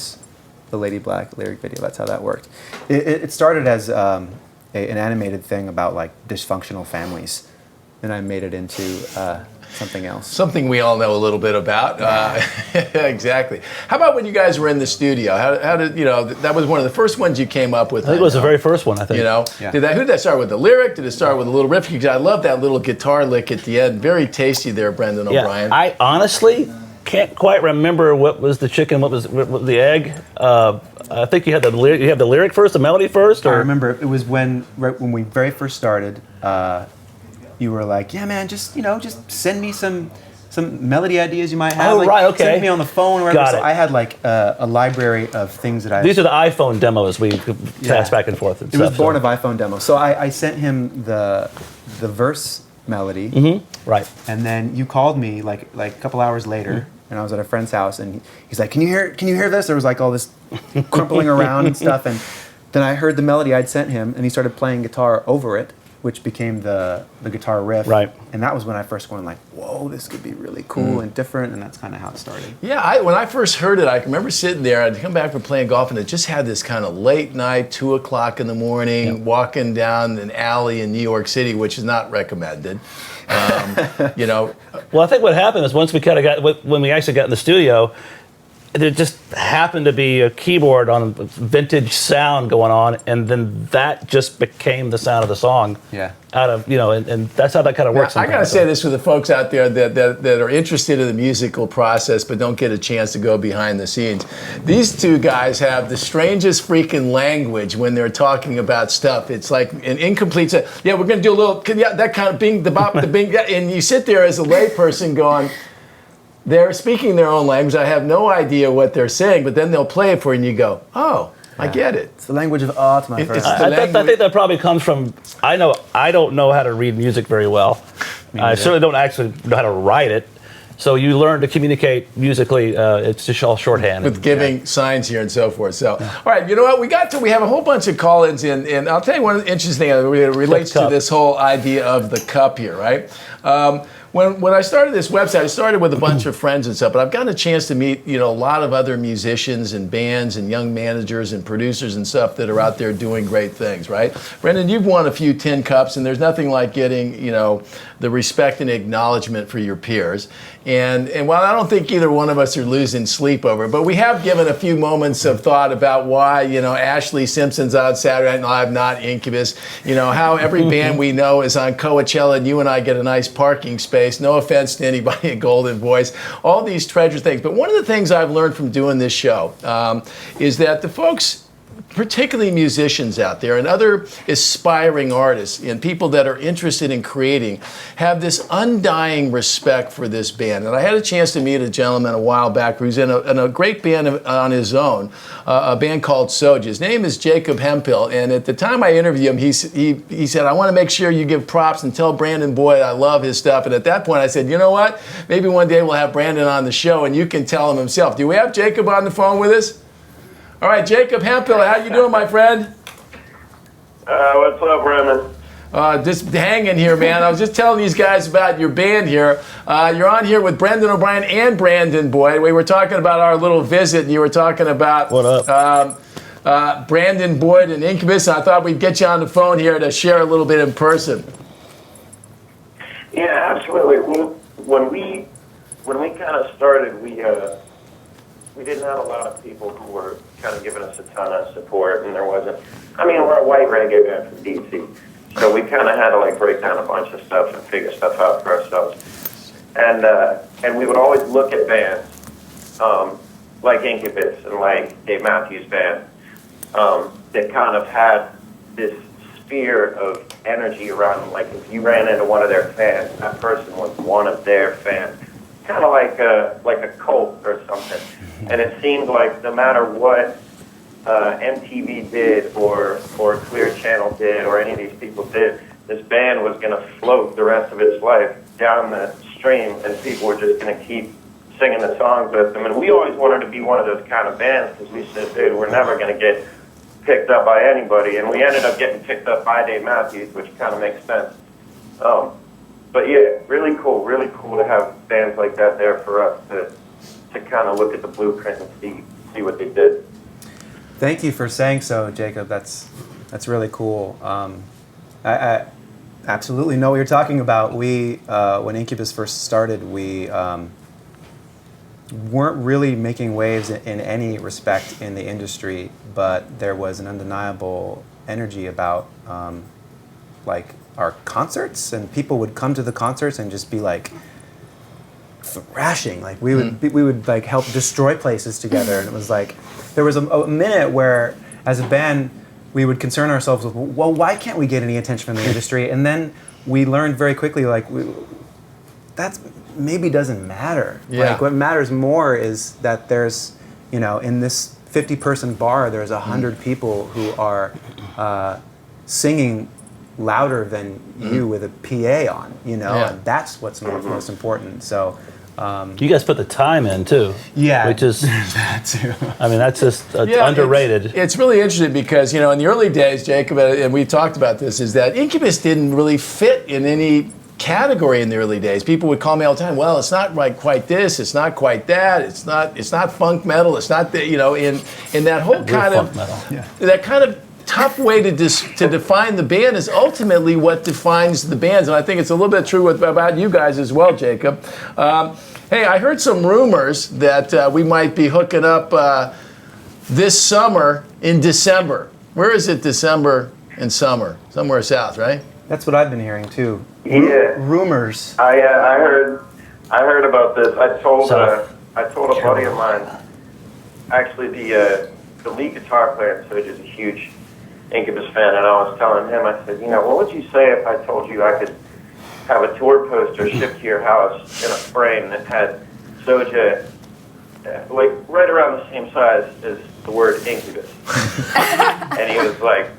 the Lady Black lyric video. That's how that worked. It started as an animated thing about like dysfunctional families, and I made it into something else. Something we all know a little bit about. Exactly. How about when you guys were in the studio? How did, that was one of the first ones you came up with. I think it was the very first one, I think. Who did that start with, the lyric? Did it start with a little riff? Because I love that little guitar lick at the end. Very tasty there, Brendan O'Brien. I honestly can't quite remember what was the chicken, what was the egg. I think you had the lyric first, the melody first? Or? I remember it was right when we very first started, you were like, yeah, man, just send me some melody ideas you might have. Oh, right, okay. Send me on the phone or whatever. Got it. So I had like a library of things that I... These are the iPhone demos we pass back and forth. And it was born so. of iPhone demos. So I sent him the verse melody. Mm-hmm. Right. And then you called me like a couple hours later, and I was at a friend's house, and he's like, can you hear this? There was like all this crumpling around and stuff, and then I heard the melody I'd sent him, and he started playing guitar over it, which became the guitar riff. Right. And that was when I first went like, whoa, this could be really cool and different, and that's kind of how it started. Yeah, when I first heard it, I remember sitting there, I'd come back from playing golf, and it just had this kind of late night, 2 o'clock in the morning, walking down an alley in New York City, which is not recommended. Well, I think what happened is once we kind of when we actually got in the studio, there just happened to be a keyboard on vintage sound going on, and then that just became the sound of the song. Yeah. Out of and that's how that kind of works. I gotta say this for the folks out there that are interested in the musical process but don't get a chance to go behind the scenes. These two guys have the strangest freaking language when they're talking about stuff. It's like an incomplete. Yeah, we're gonna do a little. That kind of bing, the bop, the bing, and you sit there as a layperson going, they're speaking their own language. I have no idea what they're saying, but then they'll play it for you and you go, oh, I get it. It's the language of art, my friend. I think that probably comes from, I don't know how to read music very well. I certainly don't actually know how to write it. So you learn to communicate musically. It's just all shorthand. With giving signs here and so forth. So, all right, you know what? We have a whole bunch of call-ins in, and I'll tell you one of the interesting things that relates to this whole idea of the cup here, right? When I started this website, I started with a bunch of friends and stuff, but I've gotten a chance to meet, a lot of other musicians and bands and young managers and producers and stuff that are out there doing great things, right? Brendan, you've won a few tin cups, and there's nothing like getting, the respect and acknowledgement for your peers. And while I don't think either one of us are losing sleep over it, but we have given a few moments of thought about why, Ashley Simpson's on Saturday Night Live, not Incubus, how every band we know is on Coachella and you and I get a nice parking space. No offense to anybody at Golden Voice. All these treasure things. But one of the things I've learned from doing this show is that the folks, particularly musicians out there and other aspiring artists and people that are interested in creating, have this undying respect for this band. And I had a chance to meet a gentleman a while back who's in a great band on his own, a band called SOJA. His name is Jacob Hemphill, and at the time I interviewed him, he said, I want to make sure you give props and tell Brandon Boyd I love his stuff. And at that point I said, you know what? Maybe one day we'll have Brandon on the show and you can tell him himself. Do we have Jacob on the phone with us? All right, Jacob Hemphill, how you doing, my friend? What's up, Renman? Just hanging here, man. I was just telling these guys about your band here. You're on here with Brendan O'Brien and Brandon Boyd. We were talking about our little visit, and you were talking about what up? Brandon Boyd and Incubus. I thought we'd get you on the phone here to share a little bit in person. Yeah, absolutely. When we kind of started, we didn't have a lot of people who were kind of giving us a ton of support, and there wasn't. I mean, we're a white reggae band from DC, so we kind of had to break down a bunch of stuff and figure stuff out for ourselves. And we would always look at bands like Incubus and like Dave Matthews Band that kind of had this sphere of energy around them. Like if you ran into one of their fans, that person was one of their fans, kind of like a cult or something. And it seemed like no matter what MTV did or Clear Channel did or any of these people did, this band was going to float the rest of its life down the stream, and people were just going to keep singing the songs with them. And we always wanted to be one of those kind of bands because we said, dude, we're never going to get picked up by anybody. And we ended up getting picked up by Dave Matthews, which kind of makes sense. But yeah, really cool to have bands like that there for us to kind of look at the blueprint and see what they did. Thank you for saying so, Jacob. That's really cool. I absolutely know what you're talking about. We, when Incubus first started, we weren't really making waves in any respect in the industry, but there was an undeniable energy about like our concerts, and people would come to the concerts and just be like thrashing. Like we would like help destroy places together, and it was like there was a minute where, as a band, we would concern ourselves with, well, why can't we get any attention from the industry? And then we learned very quickly, like, that's maybe doesn't matter. Yeah. Like, what matters more is that there's, you know, in this 50-person bar, there's 100 people who are singing louder than you with a PA on, you know, and that's what's most important. So, you guys put the time in too. Yeah, which is that too. I mean, that's just underrated. It's really interesting because, you know, in the early days, Jacob, and we talked about this, is that Incubus didn't really fit in any category in the early days. People would call me all the time, well, it's not like quite this, it's not quite that, it's not funk metal, it's not the, you know, in that whole kind of that kind of tough way to define the band is ultimately what defines the bands, and I think it's a little bit true about you guys as well, Jacob. Hey, I heard some rumors that we might be hooking up this summer in December. Where is it, December and summer? Somewhere south, right? That's what I've been hearing too. Yeah. Rumors. I heard about this. I told a buddy of mine. Actually, the lead guitar player in SOJA is a huge Incubus fan, and I was telling him, I said, you know, what would you say if I told you I could have a tour poster shipped to your house in a frame that had SOJA, like right around the same size as the word Incubus? And he was like,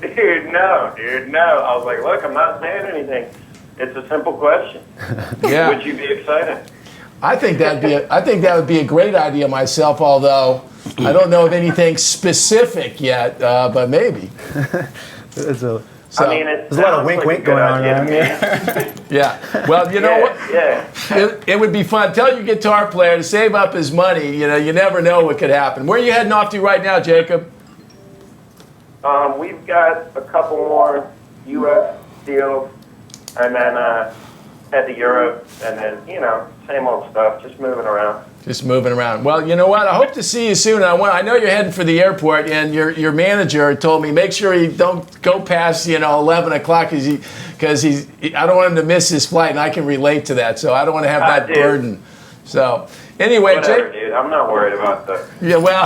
dude, no. I was like, look, I'm not saying anything. It's a simple question. Yeah. Would you be excited? I think that would be a great idea myself, although I don't know of anything specific yet, but maybe. There's a There's lot of wink going on around here. Yeah. Well, you know what? Yeah. It would be fun. Tell your guitar player to save up his money. You know, you never know what could happen. Where are you heading off to right now, Jacob? We've got a couple more U.S. deals, and then head to Europe, and then, you know, same old stuff, just moving around. Just moving around. Well, you know what? I hope to see you soon. I know you're heading for the airport, and your manager told me make sure you don't go past 11 o'clock because I don't want him to miss his flight, and I can relate to that. So I don't want to have that burden. So anyway, Whatever, Jake. dude. I'm not worried about that. Yeah, well,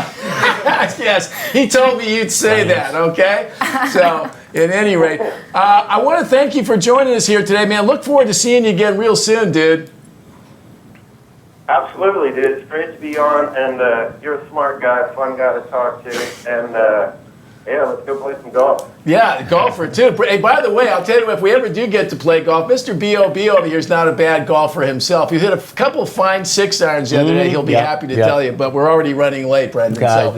yes, he told me you'd say that, okay? So, at any rate, I want to thank you for joining us here today, man. Look forward to seeing you again real soon, dude. Absolutely, dude. It's great to be on, and you're a smart guy, fun guy to talk to, and yeah, let's go play some golf. Yeah, golfer too. Hey, by the way, I'll tell you, if we ever do get to play golf, Mr. B.O.B. over here is not a bad golfer himself. He hit a couple of fine 6-irons the other day. He'll be happy to tell you, but we're already running late, Brendan. All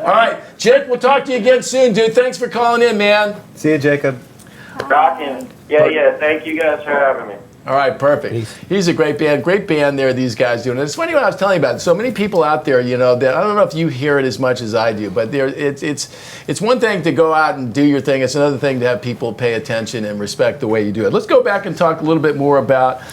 right, Jake, we'll talk to you again soon, dude. Thanks for calling in, man. See you, Jacob. Rockin'. Yeah. Thank you guys for having me. All right, perfect. He's a great band there, these guys doing it. It's funny what I was telling you about. So many people out there, that I don't know if you hear it as much as I do, but it's one thing to go out and do your thing. It's another thing to have people pay attention and respect the way you do it. Let's go back and talk a little bit more about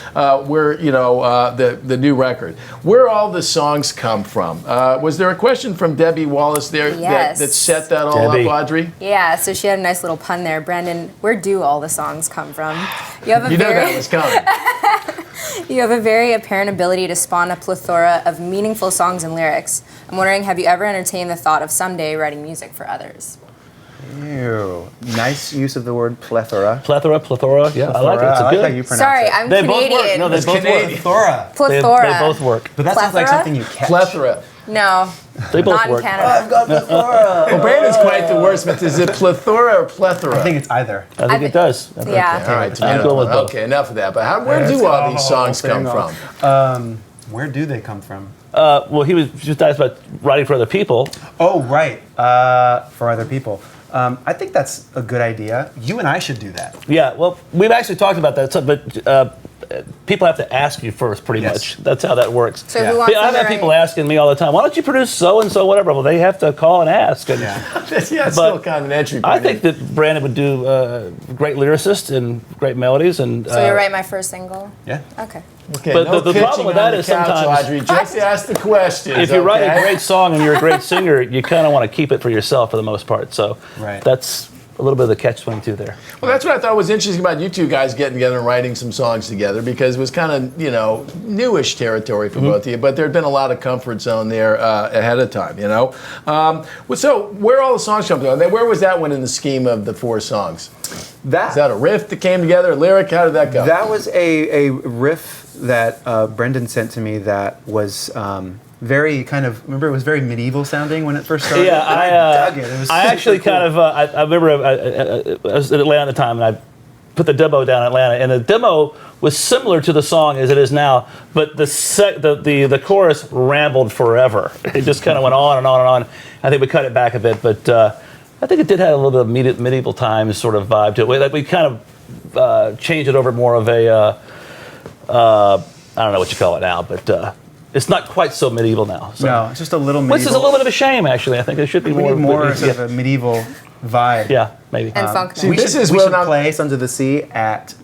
where, the new record. Where all the songs come from. Was there a question from Debbie Wallace there that set that all up, Audrey? Yeah, so she had a nice little pun there. Brandon, where do all the songs come from? You know that was coming. You have a very apparent ability to spawn a plethora of meaningful songs and lyrics. I'm wondering, have you ever entertained the thought of someday writing music for others? Ew. Nice use of the word plethora. Plethora. Yeah, I like it. It's I like good. how you pronounce Sorry, it. I'm They Canadian. both work. No, they both work. Plethora. Plethora. They both work. But that sounds like Plethora? something you catch. Plethora. No, They both not work. in Canada. I've got plethora. Well, Brandon's quite the wordsmith. Is it plethora or plethora? I think it's either. I think it does. Yeah. All right, I'm going with both. okay, enough of that. But where do all these songs come from? Where do they come from? Well, he was just asked about writing for other people. Oh, right. For other people. I think that's a good idea. You and I should do that. Yeah, well, we've actually talked about that, but people have to ask you first, pretty much. That's how that works. So who wants I've to had write- people asking me all the time, why don't you produce so and so, whatever? Well, they have to call and ask. And, It's still kind of an entry point. I think that Brandon would do great lyricist and great melodies. And So you'll write my first single? Yeah. Okay. Okay, But no the pitching problem with on that the is couch, sometimes- Audrey. Just ask the questions. if you write a okay? great song and you're a great singer, you kind of want to keep it for yourself for the most part. So Right. that's a little bit of the catch-22 there. Well, that's what I thought was interesting about you two guys getting together and writing some songs together, because it was kind of, newish territory for both of you, but there'd been a lot of comfort zone there ahead of time, So where all the songs come from? Where was that one in the scheme of the 4 songs? Is that a riff that came together, a lyric? How did that go? That was a riff that Brendan sent to me that was very kind of, remember, it was very medieval sounding when it first started? Yeah, And I dug it. It was I super actually cool. kind of, I remember I was in Atlanta at the time, and I put the demo down in Atlanta, and the demo was similar to the song as it is now, but the chorus rambled forever. It just kind of went on and on and on. I think we cut it back a bit, but I think it did have a little bit of medieval times sort of vibe to it. We kind of changed it over more of a, I don't know what you call it now, but it's not quite so medieval now. So. No, it's just a little medieval. Which is a little bit of a shame, actually. I think there should be We more. need more yeah. sort of a medieval vibe. Yeah, maybe. And funk see, night. this is we where should I'm- play Sons of the Sea at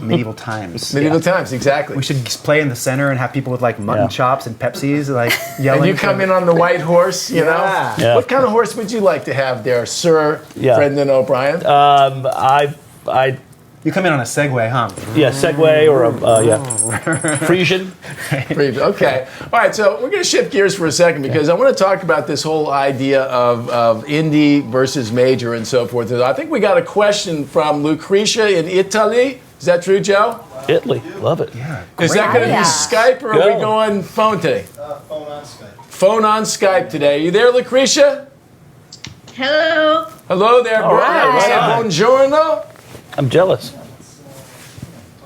medieval times. Medieval times, exactly. We should play in the center and have people with like mutton Yeah. chops and Pepsis like yelling. and you come in on the white horse, you know? Yeah. Yeah. What kind of horse would you like to have there, Sir Yeah. Brendan O'Brien? I You come in on a Segway, huh? yeah, Segway or a Frisian. Okay. All right, so we're going to shift gears for a second, because I want to talk about this whole idea of indie versus major and so forth. I think we got a question from Lucretia in Italy. Is that true, Joe? Italy, love it. Yeah. Is that going to Yeah. be Skype, or are we Go. going phone today? Phone on Skype. Phone on Skype today. You there, Lucretia? Hello. Hello there, All right, brother. right on. Buongiorno. I'm jealous.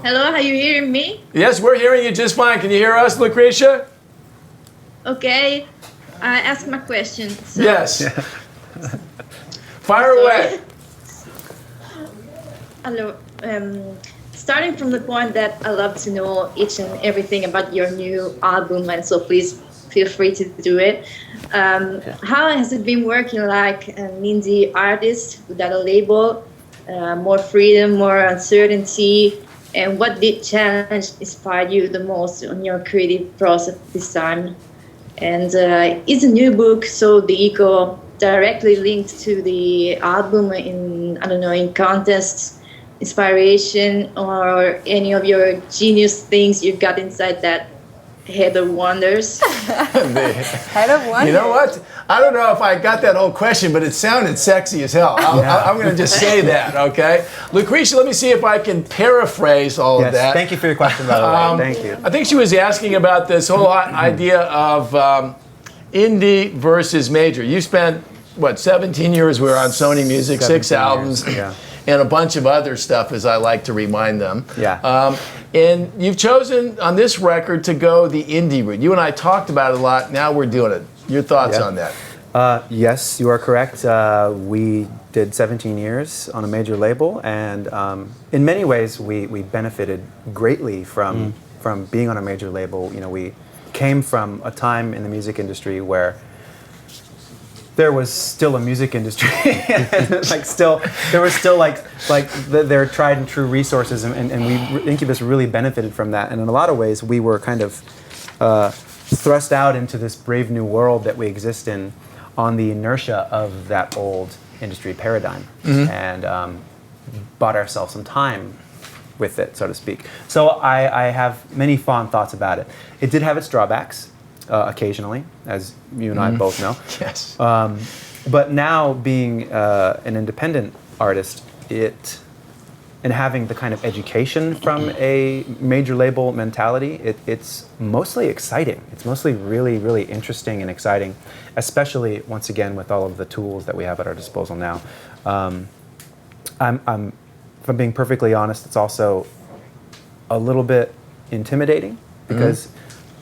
Hello, are you hearing me? Yes, we're hearing you just fine. Can you hear us, Lucretia? Okay. I ask my question. So, Yes. Fire away. Hello. Starting from the point that I love to know each and everything about your new album, and so please feel free to do it. How has it been working like an indie artist without a label? More freedom, more uncertainty, and what did challenge inspire you the most on your creative process this time? And is a new book, So the Eco, directly linked to the album in contests, inspiration, or any of your genius things you got inside that head of wonders? Head of one. You know what? I don't know if I got that whole question, but it sounded sexy as hell. I'm going to just say that, okay? Lucretia, let me see if I can paraphrase all of Yes. that. Thank you for your question, by the way. Thank you. I think she was asking about this whole idea of indie versus major. You spent, 17 years we were on Sony Music, 6 17 albums, years, yeah. and a bunch of other stuff, as I like to remind them. Yeah. And you've chosen on this record to go the indie route. You and I talked about it a lot. Now we're doing it. Your thoughts Yeah. on that? Yes, you are correct. We did 17 years on a major label, and in many ways, we benefited greatly from being on a major label. You know, we came from a time in the music industry where there was still a music industry, there was still their tried and true resources, and Incubus really benefited from that. And in a lot of ways, we were kind of thrust out into this brave new world that we exist in on the inertia of that old industry paradigm, and bought ourselves some time with it, so to speak. So I have many fond thoughts about it. It did have its drawbacks occasionally, as you and I both know. Yes. But now being an independent artist, and having the kind of education from a major label mentality, it's mostly exciting. It's mostly really, really interesting and exciting, especially, once again, with all of the tools that we have at our disposal now. If I'm being perfectly honest, it's also a little bit intimidating, because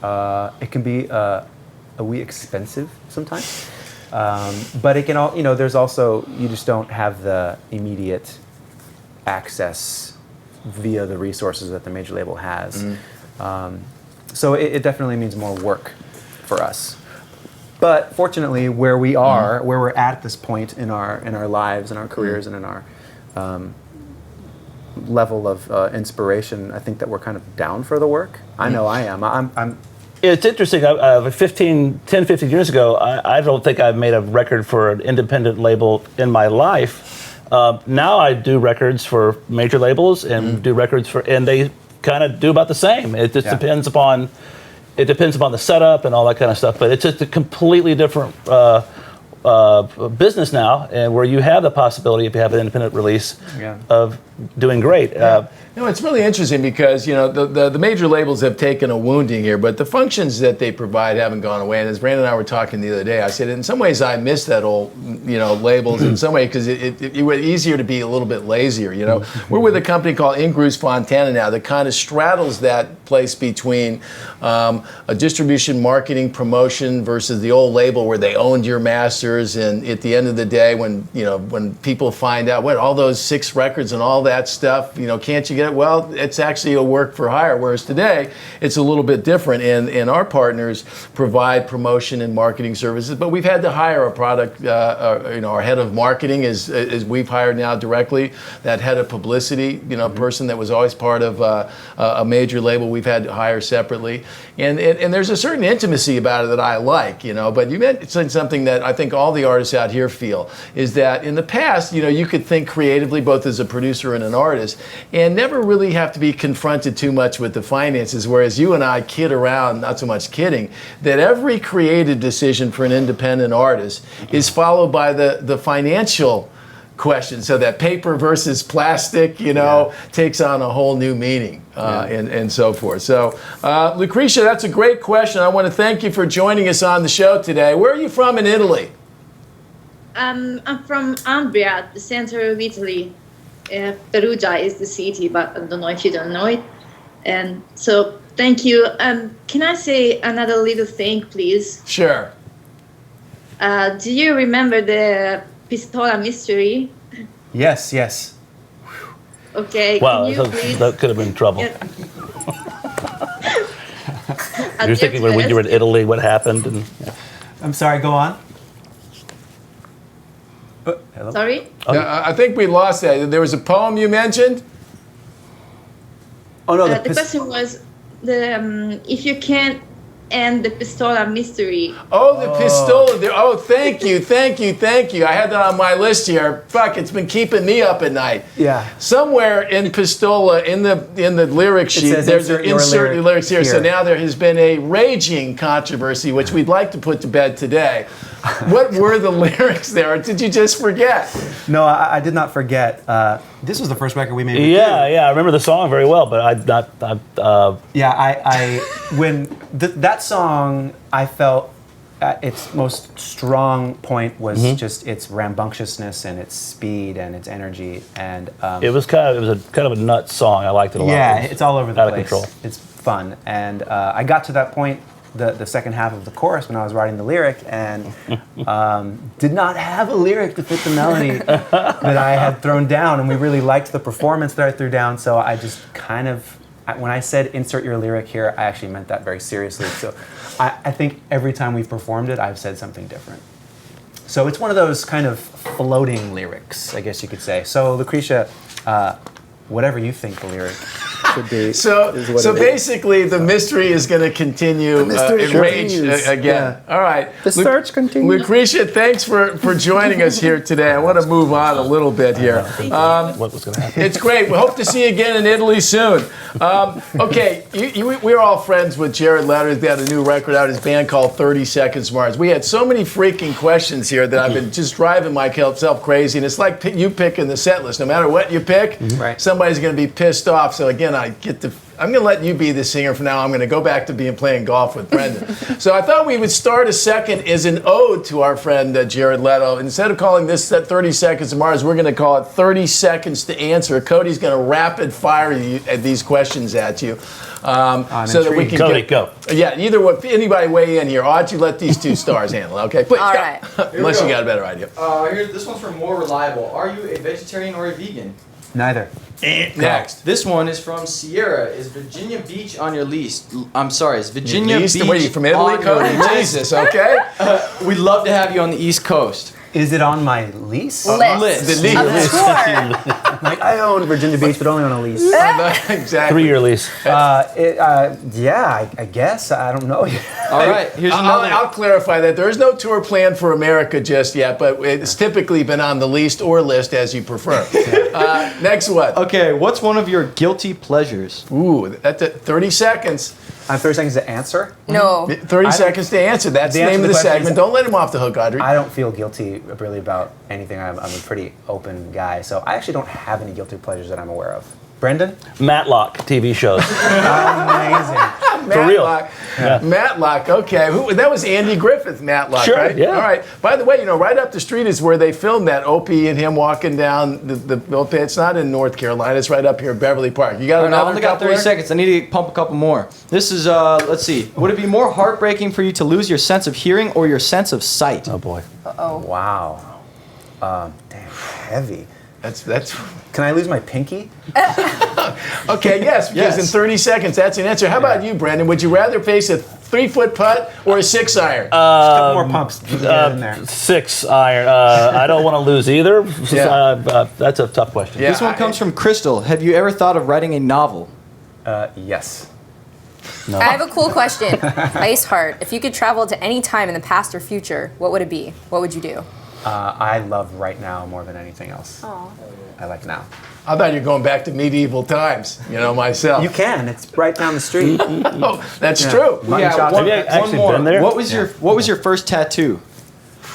it can be a wee expensive sometimes. But it can there's also, you just don't have the immediate access via the resources that the major label has. So it definitely means more work for us. But fortunately, where we are, where we're at this point in our lives, in our careers, and in our level of inspiration, I think that we're kind of down for the work. I know I am. I'm It's interesting. 10, 15 years ago, I don't think I've made a record for an independent label in my life. Now I do records for major labels and do records for, and they kind of do about the same. It just depends upon the setup and all that kind of stuff. But it's just a completely different business now, and where you have the possibility, if you have an independent release, of doing great. No, it's really interesting because, you know, the major labels have taken a wounding here, but the functions that they provide haven't gone away. And as Brandon and I were talking the other day, I said, in some ways I miss that old, you know, labels in some way, because it was easier to be a little bit lazier, you know. We're with a company called Incubus Fontana now that kind of straddles that place between a distribution, marketing, promotion versus the old label where they owned your masters. And at the end of the day, when people find out, what, all those 6 records and all that stuff, you know, can't you get it? Well, it's actually a work for hire, whereas today it's a little bit different, and our partners provide promotion and marketing services, but we've had to hire a product, you know, our head of marketing is we've hired now directly, that head of publicity, you know, person that was always part of a major label, we've had to hire separately, and there's a certain intimacy about it that I like, you know, but you mentioned something that I think all the artists out here feel, is that in the past, you know, you could think creatively both as a producer and an artist, and never really have to be confronted too much with the finances, whereas you and I kid around, not so much kidding, that every creative decision for an independent artist is followed by the financial question, so that paper versus plastic, you know, takes on a whole new meaning, and so forth. So, Lucretia, that's a great question. I want to thank you for joining us on the show today. Where are you from in Italy? I'm from Umbria, the center of Italy. Perugia is the city, but I don't know if you don't know it. And so, thank you. Can I say another little thing, please? Sure. Do you remember the Pistola mystery? Yes. Okay. Wow, can you please... that could have been trouble. Yeah. You're thinking when you were in Italy, what happened? And, I'm sorry, go on. Hello? Sorry? I think we lost that. There was a poem you mentioned? Oh, no, the question was, if you can't end the Pistola mystery. Oh, the Pistola. Oh, thank you. I had that on my list here. Fuck, it's been keeping me up at night. Yeah. Somewhere in Pistola, in the lyric sheet, there's an insert lyrics here. So now there has been a raging controversy, which we'd like to put to bed today. What were the lyrics there, or did you just forget? No, I did not forget. This was the first record we made with you. I remember the song very well, but when that song, I felt its most strong point was just its rambunctiousness and its speed and its energy, and it was kind of a nuts song. I liked it a lot. Yeah, it's all over the out place. Of control. It's fun, and I got to that point, the second half of the chorus, when I was writing the lyric, and did not have a lyric to fit the melody that I had thrown down, and we really liked the performance that I threw down, so I just kind of, when I said insert your lyric here, I actually meant that very seriously. So I think every time we've performed it, I've said something different. So it's one of those kind of floating lyrics, I guess you could say. So Lucretia, whatever you think the lyric should be. So basically, the mystery is going to continue in rage again. Yeah. All right. The search continues. Lucretia, thanks for joining us here today. I want to move on a little bit here. What was going to happen? It's great. We hope to see you again in Italy soon. Okay, we're all friends with Jared Leto. He's got a new record out, his band called 30 Seconds to Mars. We had so many freaking questions here that I've been just driving myself crazy, and it's like you picking the set list. No matter what you pick, somebody's going to be pissed off. So again, I'm going to let you be the singer for now. I'm going to go back to playing golf with Brendan. So I thought we would start a second as an ode to our friend Jared Leto. Instead of calling this 30 Seconds to Mars, we're going to call it 30 Seconds to Answer. Cody's going to rapid fire these questions at you. So that we can Cody, go. Yeah, either way, anybody weigh in here. Audrey, let these two stars handle it, okay? Please, all go. right. Unless you got a better idea. This one's for more reliable. Are you a vegetarian or a vegan? Neither. Next. This one is from Sierra. Is Virginia Beach on your list? I'm sorry, is Virginia East, Beach what are you, from Italy, on your Cody? list? Jesus, okay? We'd love to have you on the East Coast. Is it on my lease? List. The lead. Of tour. Like, I own Virginia Beach, but only on a lease. Exactly. 3-year lease. Yeah, I guess. I don't know. All right, here's another. I'll clarify that there is no tour planned for America just yet, but it's typically been on the least or list as you prefer. Next one. Okay, what's one of your guilty pleasures? Ooh, that's it. 30 seconds. I have 30 seconds to answer. No. 30 seconds to answer. That's the The name answer of to the the question segment. is- Don't let him off the hook, Audrey. I don't feel guilty really about anything. I'm a pretty open guy, so I actually don't have any guilty pleasures that I'm aware of. Brendan? Matlock TV shows. Amazing. For real. Matlock. Yeah. Matlock, okay. That was Andy Griffith, Matlock, Sure, right? yeah. All right. By the way, right up the street is where they filmed that. Opie and him walking down the it's not in North Carolina. It's right up here, Beverly Park. You got I another only got couple 30 there? seconds. I need to pump a couple more. This is, let's see. Would it be more heartbreaking for you to lose your sense of hearing or your sense of sight? Oh boy. Wow. Damn, heavy. That's Can I lose my pinky? okay. Yes, because Yes. in 30 seconds, that's an answer. How about you, Brandon? Would you rather face a 3-foot putt or a 6-iron? A couple more pumps. Get in there. 6 iron. I don't want to lose either. Yeah. That's a tough question. Yeah. This one comes from Crystal. Have you ever thought of writing a novel? Yes. No. I have a cool question. Ice Heart, if you could travel to any time in the past or future, what would it be? What would you do? I love right now more than anything else. I like now. I thought you were going back to medieval times, myself. You can. It's right down the street. Oh, that's Yeah. true. Mutton Yeah, chops. Have you actually more. been there? What was your first tattoo?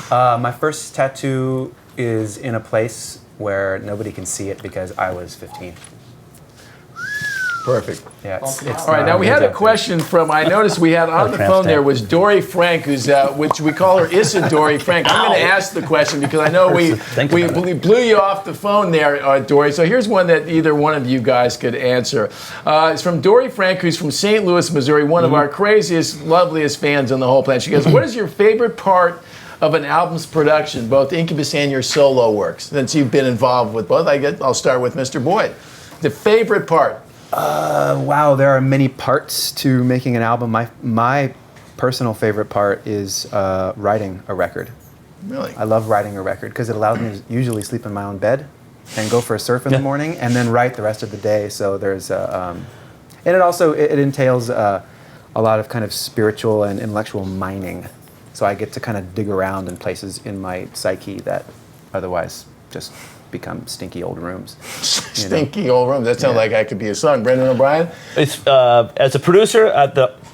My first tattoo is in a place where nobody can see it because I was 15. Perfect. Yeah, it's All right, now we had a question from, I noticed we had on the phone there was Dory Frank, who's, which we call her Isadori Frank. I'm going to ask the question because I know we blew you off the phone there, Dory. So here's one that either one of you guys could answer. It's from Dory Frank, who's from St. Louis, Missouri, one of our craziest, loveliest fans on the whole planet. She goes, what is your favorite part of an album's production, both Incubus and your solo works, since you've been involved with both? I'll start with Mr. Boyd. The favorite part. Wow, there are many parts to making an album. My personal favorite part is writing a record. Really? I love writing a record because it allows me to usually sleep in my own bed and go for a surf in the morning and then write the rest of the day. So there's and it also it entails a lot of kind of spiritual and intellectual mining. So I get to kind of dig around in places in my psyche that otherwise just become stinky old rooms. Stinky old room. That sounds like I could be a song. Brendan O'Brien? It's as a producer,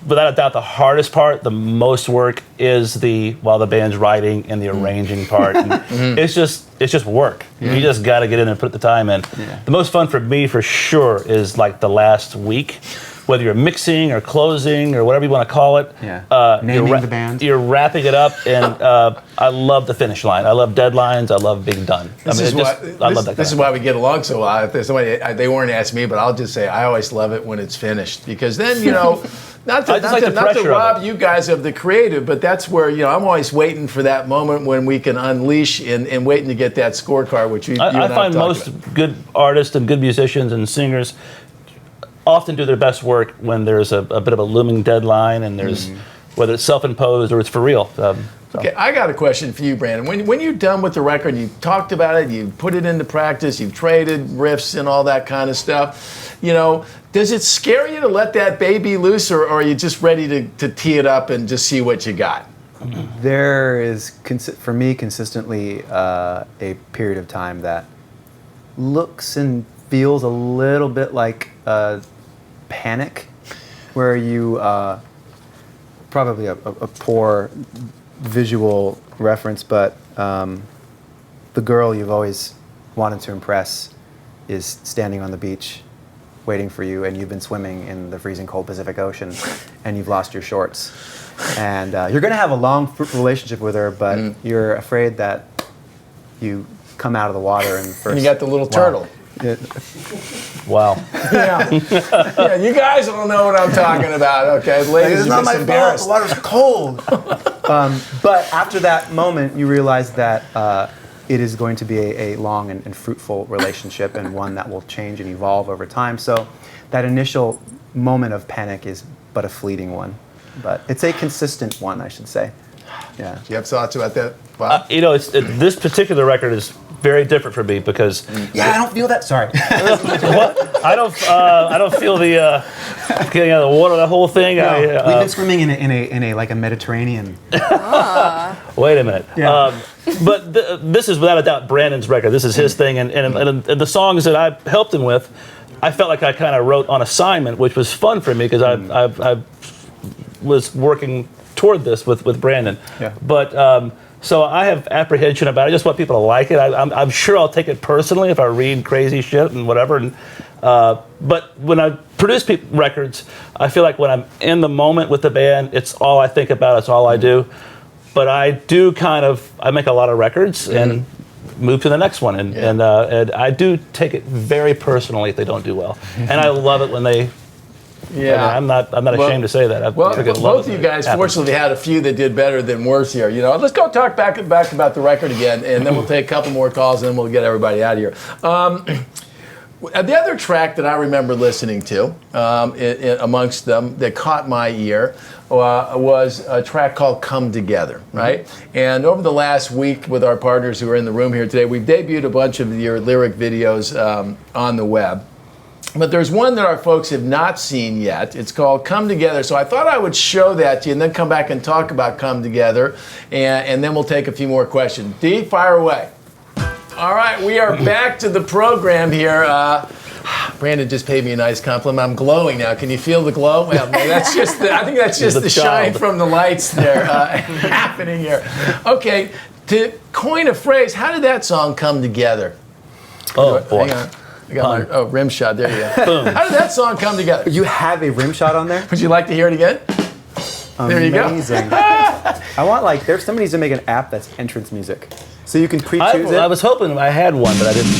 without a doubt, the hardest part, the most work is while the band's writing and the arranging part. And it's just work. You just got to get in and put the time in. Yeah. The most fun for me, for sure, is like the last week. Whether you're mixing or closing or whatever you want to call it, naming the band. You're wrapping it up, and I love the finish line. I love deadlines. I love being done. I love that. This is why we get along so well. If there's somebody, they weren't asking me, but I'll just say I always love it when it's finished because then not to rob you guys of the creative, but that's where I'm always waiting for that moment when we can unleash and waiting to get that scorecard, which you and I find most good artists and good musicians and singers often do their best work when there's a bit of a looming deadline and there's whether it's self-imposed or it's for real. Okay, I got a question for you, Brandon. When you're done with the record, you've talked about it, you've put it into practice, you've traded riffs and all that kind of stuff, does it scare you to let that baby loose or are you just ready to tee it up and just see what you got? There is, for me, consistently a period of time that looks and feels a little bit like panic, where you probably a poor visual reference, but the girl you've always wanted to impress is standing on the beach waiting for you, and you've been swimming in the freezing cold Pacific Ocean, and you've lost your shorts. And you're going to have a long, fruitful relationship with her, but you're afraid that you come out of the water and first... And you got the little turtle. Wow. Yeah, you guys don't know what I'm talking about, okay? Ladies, it's not my fault. The water's cold. But after that moment, you realize that it is going to be a long and fruitful relationship, and one that will change and evolve over time. So that initial moment of panic is but a fleeting one. But it's a consistent one, I should say. Yeah. Do you have thoughts about that, Bob? This particular record is very different for me because Yeah, I don't feel that. Sorry. what? I don't feel the getting out of the water, the whole thing. No, we've been swimming in a like a Mediterranean. Wait a minute. Yeah. But this is without a doubt Brandon's record. This is his thing, and the songs that I helped him with, I felt like I kind of wrote on assignment, which was fun for me because I was working toward this with Brandon. Yeah. But so I have apprehension about it. I just want people to like it. I'm sure I'll take it personally if I read crazy shit and whatever. And but when I produce records, I feel like when I'm in the moment with the band, it's all I think about. It's all I do. But I do I make a lot of records and move to the next one. And I do take it very personally if they don't do well. And I love it when they. Yeah, I'm not ashamed to say that. Both of you guys fortunately had a few that did better than worse here. Let's go talk back about the record again, and then we'll take a couple more calls, and then we'll get everybody out of here. The other track that I remember listening to, amongst them, that caught my ear, was a track called "Come Together," right? And over the last week, with our partners who are in the room here today, we've debuted a bunch of your lyric videos on the web. But there's one that our folks have not seen yet. It's called Come Together. So I thought I would show that to you and then come back and talk about Come Together. And then we'll take a few more questions. Dee, fire away. All right, we are back to the program here. Brandon just paid me a nice compliment. I'm glowing now. Can you feel the glow? Well, that's just I think that's just the shine from the lights there happening here. Okay, to coin a phrase, how did that song come together? Oh, boy. Hang on. I got my rim shot. There you go. Boom. How did that song come together? You have a rim shot on there? Would you like to hear it again? There you go. Amazing. I want there's somebody to make an app that's entrance music. So you can pre-choose it. I was hoping I had one, but I didn't.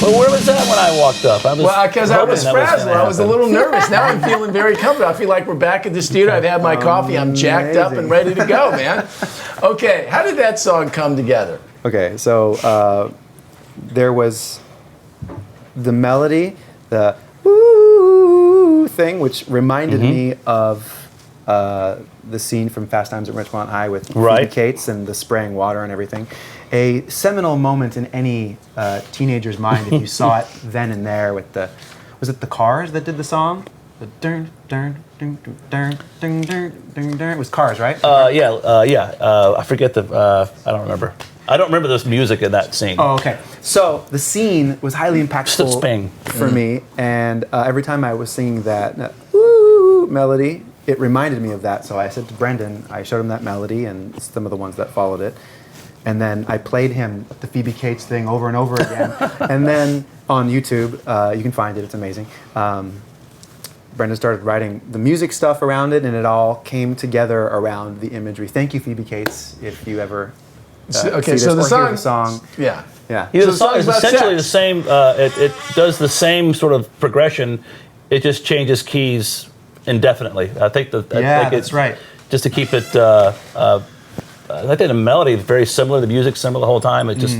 Well, where was that when I walked up? Because I was frazzled. I was a little nervous. Now I'm feeling very comfortable. I feel like we're back at the studio. I've had my coffee. I'm jacked up and ready to go, man. Okay, how did that song come together? Okay, so there was the melody, the woo thing, which reminded me of the scene from Fast Times at Ridgemont High with Phoebe Cates and the spraying water and everything. A seminal moment in any teenager's mind if you saw it then and there with was it the Cars that did the song? The dun dun dun dun dun dun dun dun. It was Cars, right? I forget I don't remember. I don't remember this music in that scene. Oh, okay. So the scene was highly impactful for me, and every time I was singing that woo melody, it reminded me of that. So I said to Brendan, I showed him that melody and some of the ones that followed it, and then I played him the Phoebe Cates thing over and over again. And then on YouTube, you can find it. It's amazing. Brendan started writing the music stuff around it, and it all came together around the imagery. Thank you, Phoebe Cates, if you ever. Okay, so the song. Yeah. The song is essentially the same. It does the same sort of progression. It just changes keys indefinitely. I think that's right. Just to keep it. I think the melody is very similar. The music's similar the whole time. It just.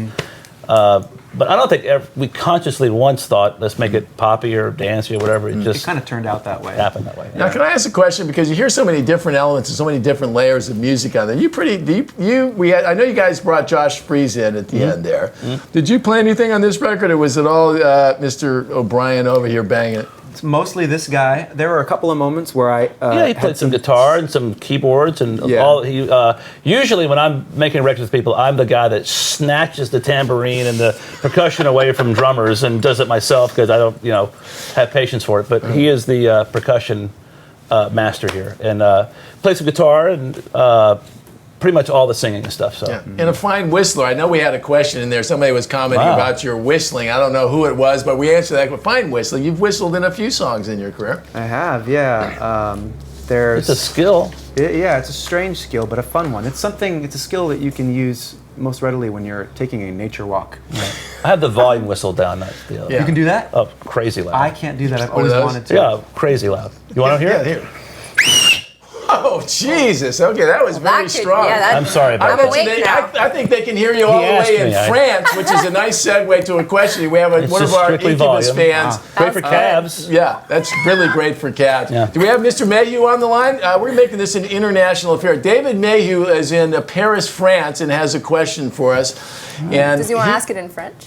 But I don't think we consciously once thought, let's make it poppy or dancey or whatever. It just kind of turned out that way. Happened that way. Now, can I ask a question? Because you hear so many different elements and so many different layers of music on there. I know you guys brought Josh Freese in at the end there. Did you play anything on this record, or was it all Mr. O'Brien over here banging it? It's mostly this guy. There were a couple of moments where he played some guitar and some keyboards and all. He usually when I'm making records with people, I'm the guy that snatches the tambourine and the percussion away from drummers and does it myself because I don't have patience for it. But he is the percussion master here and plays some guitar and pretty much all the singing and stuff. So. And a fine whistler. I know we had a question in there. Somebody was commenting about your whistling. I don't know who it was, but we answered that. But fine whistler. You've whistled in a few songs in your career. I have, yeah. It's a skill. It's a strange skill, but a fun one. It's a skill that you can use most readily when you're taking a nature walk. Right. I have the volume whistle down. You can do that? Oh, crazy loud. I can't do that. I've always wanted to. Yeah, crazy loud. You want to hear it? Here. Oh, Jesus. Okay, that was very strong. I'm sorry about I, that. bet you I think they can hear you all the asked way in me, France, which is a nice segue to a question. We have one just of our strictly Incubus volume. fans. Great for calves. Yeah, that's really great for cats. Yeah. Do we have Mr. Mayhew on the line? We're making this an international affair. David Mayhew is in Paris, France, and has a question for us. And Does he want to ask it in French?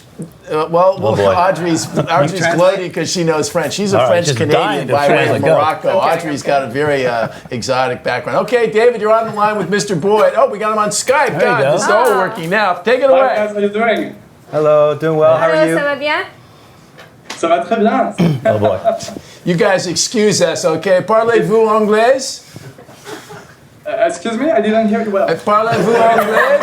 Audrey's gloating because she knows French. She's a French Canadian by way of Morocco. Audrey's got a very exotic background. Okay, David, you're on the line with Mr. Boyd. Oh, we got him on Skype. God, this is all working now. Take it away. Hi guys, how you doing? Hello, doing well. How are you? Ça va bien? Ça va très bien. Oh boy. You guys excuse us, okay? Parlez-vous anglais? Excuse me, I didn't hear you well. Parlez-vous anglais?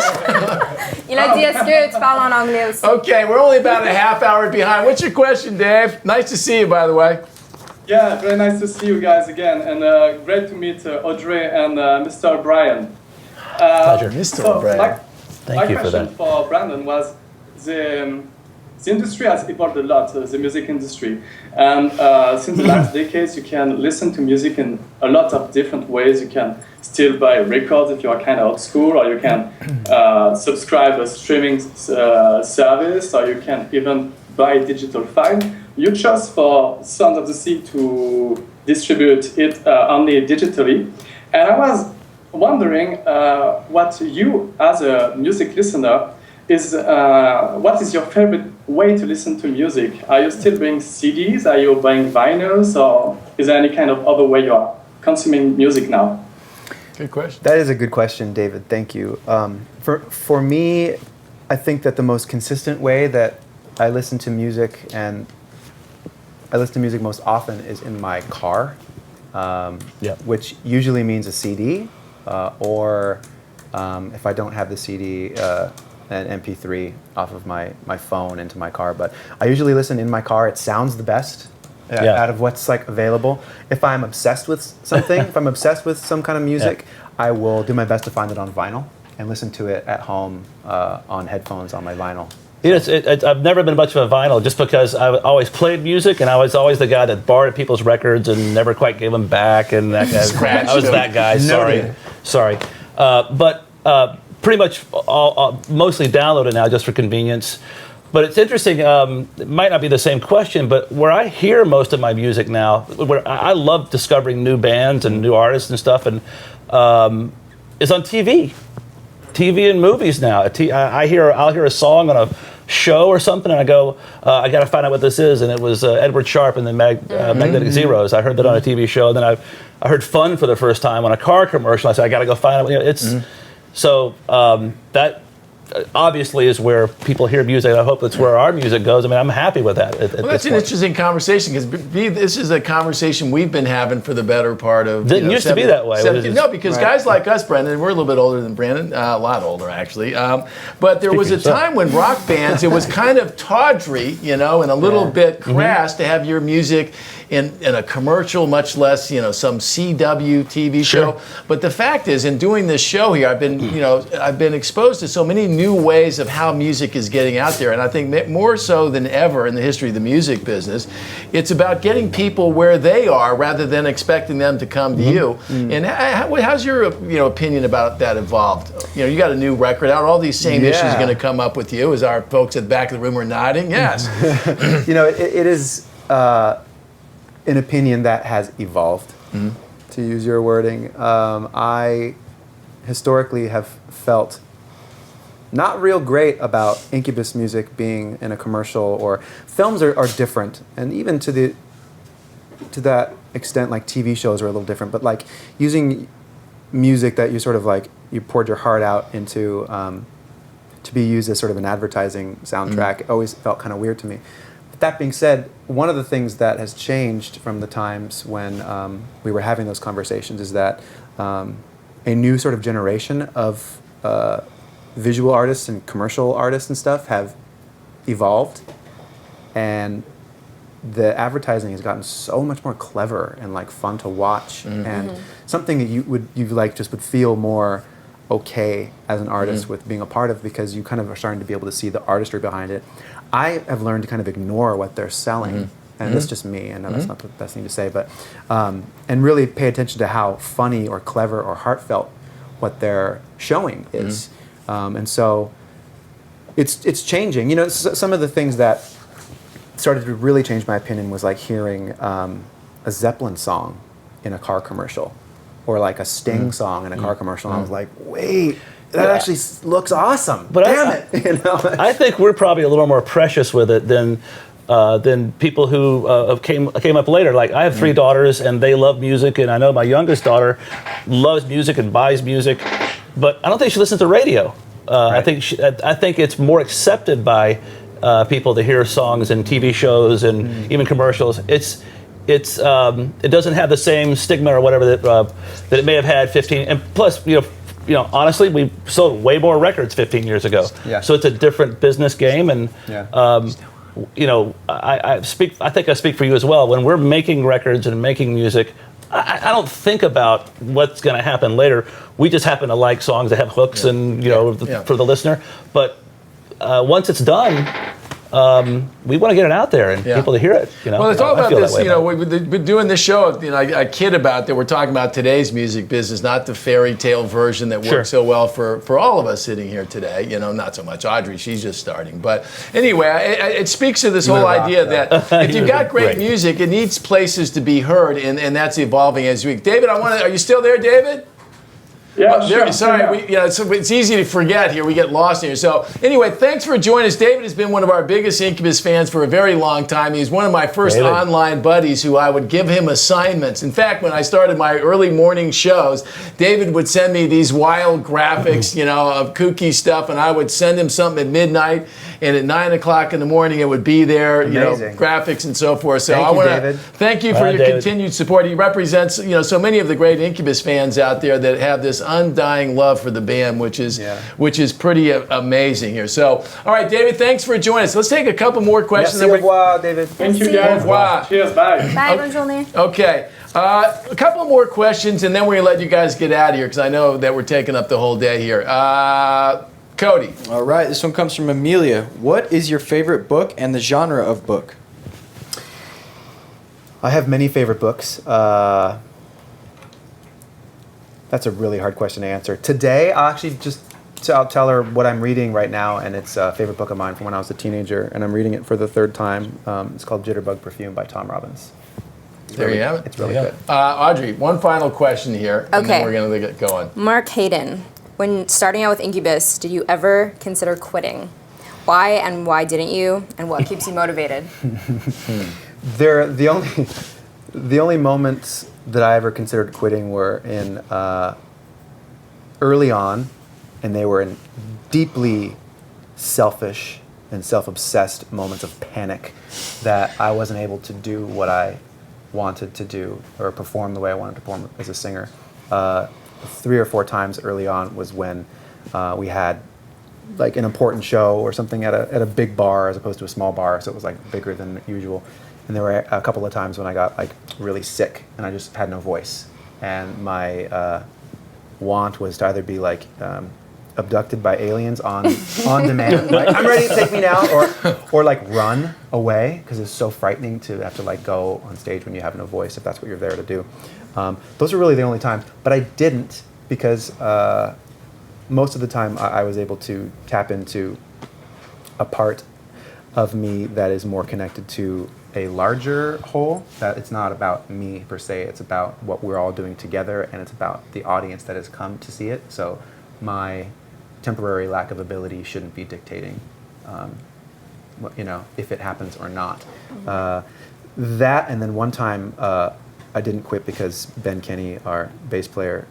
Il a dit, est-ce que tu parles en anglais aussi? Okay, we're only about a half hour behind. What's your question, Dave? Nice to see you, by the way. Yeah, very nice to see you guys again, and great to meet Audrey and Mr. Brian. Pleasure. Mr. So Brian. Thank you my for question that. for Brandon was the industry has evolved a lot, the music industry, and since the last decades you can listen to music in a lot of different ways. You can still buy records if you are kind of old school, or you can subscribe a streaming service, or you can even buy a digital file. You chose for Sons of the Sea to distribute it only digitally, and I was wondering what you, as a music listener, what is your favorite way to listen to music? Are you still buying CDs? Are you buying vinyls? Or is there any kind of other way you are consuming music now? Good question. That is a good question, David. Thank you. For me, I think that the most consistent way that I listen to music, and I listen to music most often, is in my car, which usually means a CD, or if I don't have the CD, an MP3 off of my phone into my car. But I usually listen in my car. It sounds the best out of what's like available. If I'm obsessed with something, if I'm obsessed with some kind of music, I will do my best to find it on vinyl and listen to it at home on headphones on my vinyl. I've never been much of a vinyl just because I always played music, and I was always the guy that borrowed people's records and never quite gave them back. And that guy, I was that guy. Sorry. But pretty much mostly downloaded now just for convenience. But it's interesting, it might not be the same question, but where I hear most of my music now, where I love discovering new bands and new artists and stuff, and is on TV. TV and movies now. I'll hear a song on a show or something, and I go, I got to find out what this is. And it was Edward Sharpe and the Magnetic Zeros. I heard that on a TV show. And then I heard Fun for the first time on a car commercial. I said, I got to go find it. So that obviously is where people hear music. I hope that's where our music goes. I mean, I'm happy with that. Well, that's an interesting conversation, because this is a conversation we've been having for the better part of. Didn't used to be that way. No, because guys like us, Brendan, we're a little bit older than Brandon, a lot older actually. But there was a time when rock bands, it was kind of tawdry, and a little bit crass to have your music in a commercial, much less, some CW TV show. But the fact is, in doing this show here, I've been exposed to so many new ways of how music is getting out there. And I think more so than ever in the history of the music business, it's about getting people where they are rather than expecting them to come to you. And how's your opinion about that evolved? You got a new record out, all these same issues are going to come up with you, as our folks at the back of the room are nodding. Yes. It is an opinion that has evolved, to use your wording. I historically have felt not real great about Incubus music being in a commercial, or films are different, and even to that extent, like TV shows are a little different. But like using music that you sort of like you poured your heart out into to be used as sort of an advertising soundtrack always felt kind of weird to me. But that being said, one of the things that has changed from the times when we were having those conversations is that a new sort of generation of visual artists and commercial artists and stuff have evolved, and the advertising has gotten so much more clever and like fun to watch, and something that you would feel more okay as an artist with being a part of, because you kind of are starting to be able to see the artistry behind it. I have learned to kind of ignore what they're selling and that's just me. I know that's not the best thing to say, but and really pay attention to how funny or clever or heartfelt what they're showing is, and so it's changing. You know, some of the things that started to really change my opinion was like hearing a Zeppelin song in a car commercial, or like a Sting song in a car commercial, and I was like, wait. That actually looks awesome. But damn it! You know? I think we're probably a little more precious with it than people who came up later. Like I have 3 daughters, and they love music, and I know my youngest daughter loves music and buys music, but I don't think she listens to radio. Right. I think it's more accepted by people to hear songs and TV shows and even commercials. It doesn't have the same stigma or whatever that it may have had 15. And plus, honestly, we sold way more records 15 years ago. Yeah. So it's a different business game, and I think I speak for you as well. When we're making records and making music, I don't think about what's going to happen later. We just happen to like songs that have hooks and for the listener. But once it's done, we want to get it out there and people to hear it. Well, it's all about this. We've been doing this show. I kid about that. We're talking about today's music business, not the fairy tale version that works so well for all of us sitting here today. Not so much Audrey. She's just starting. But anyway, it speaks to this whole idea that if you've got great music, it needs places to be heard, and that's evolving as we. David, are you still there, David? Yeah, sure. Sorry, it's easy to forget here. We get lost here. So anyway, thanks for joining us. David has been one of our biggest Incubus fans for a very long time. He's one of my first online buddies who I would give him assignments. In fact, when I started my early morning shows, David would send me these wild graphics, of kooky stuff, and I would send him something at midnight, and at 9 o'clock in the morning it would be there, graphics and so forth. So I want to thank you for your continued support. He represents, so many of the great Incubus fans out there that have this undying love for the band, which is pretty amazing here. So, all right, David, thanks for joining us. Let's take a couple more questions. Merci, au revoir, David. Thank you, guys. Au revoir. Cheers, bye. Bye, bonne journée. Okay, a couple more questions, and then we're gonna let you guys get out of here because I know that we're taking up the whole day here. Cody. All right, this one comes from Amelia. What is your favorite book and the genre of book? I have many favorite books. That's a really hard question to answer. Today, I'll tell her what I'm reading right now, and it's a favorite book of mine from when I was a teenager, and I'm reading it for the 3rd time. It's called Jitterbug Perfume by Tom Robbins. There you have it. It's really good. Audrey, one final question here, and then Okay. we're going to get going. Mark Hayden, when starting out with Incubus, did you ever consider quitting? Why and why didn't you? And what keeps you motivated? The only moments that I ever considered quitting were in early on, and they were in deeply selfish and self-obsessed moments of panic that I wasn't able to do what I wanted to do or perform the way I wanted to perform as a singer. 3 or 4 times early on was when we had like an important show or something at a big bar as opposed to a small bar, so it was like bigger than usual. And there were a couple of times when I got like really sick and I just had no voice. And my want was to either be like abducted by aliens on demand, like I'm ready to take me now, or like run away because it's so frightening to have to like go on stage when you have no voice if that's what you're there to do. Those are really the only times, but I didn't because most of the time I was able to tap into a part of me that is more connected to a larger whole, that it's not about me per se, it's about what we're all doing together, and it's about the audience that has come to see it. So my temporary lack of ability shouldn't be dictating if it happens or not. That, and then one time I didn't quit because Ben Kenny, our bass player,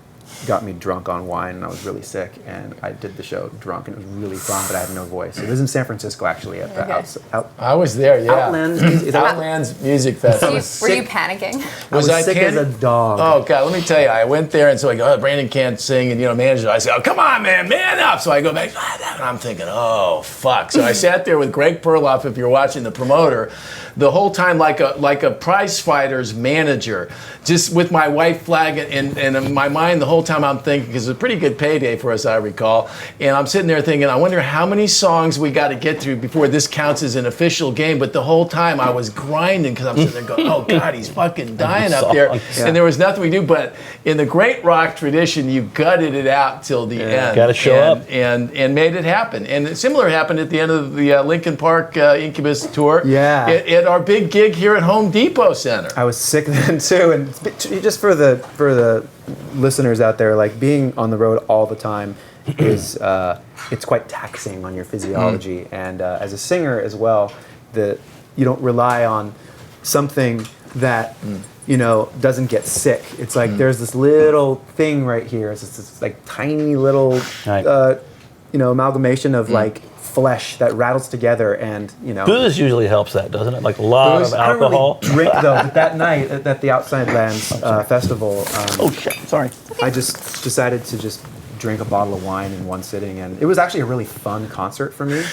got me drunk on wine, and I was really sick, and I did the show drunk, and it was really fun, but I had no voice. It was in San Francisco, actually, at the I was there, yeah. Outlands Music Festival. Were you panicking? Was I sick as a dog. Oh, God, let me tell you, I went there, and so I go, oh, Brandon can't sing, and, manager, I said, oh, come on, man up. So I go back, and I'm thinking, oh, fuck. So I sat there with Greg Perloff, if you're watching, the promoter, the whole time like a prize fighter's manager, just with my white flag and in my mind the whole whole time I'm thinking, because it's a pretty good payday for us, I recall, and I'm sitting there thinking, I wonder how many songs we got to get through before this counts as an official game. But the whole time I was grinding because I'm sitting there going, oh God, he's fucking dying up there. Yeah. And there was nothing we do. But in the great rock tradition, you gutted it out till the end. Got to show up. And made it happen. And similar happened at the end of the Linkin Park Incubus tour. Yeah. At our big gig here at Home Depot Center. I was sick then too, and just for the listeners out there, like being on the road all the time is it's quite taxing on your physiology, and as a singer as well, you don't rely on something that doesn't get sick. It's like there's this little thing right here. It's this like tiny little amalgamation of like flesh that rattles together, and booze usually helps that, doesn't it? Like a lot of alcohol. I don't really drink though, but that night at the Outside Lands festival, oh shit, sorry. I just decided to just drink a bottle of wine in one sitting, and it was actually a really fun concert for me.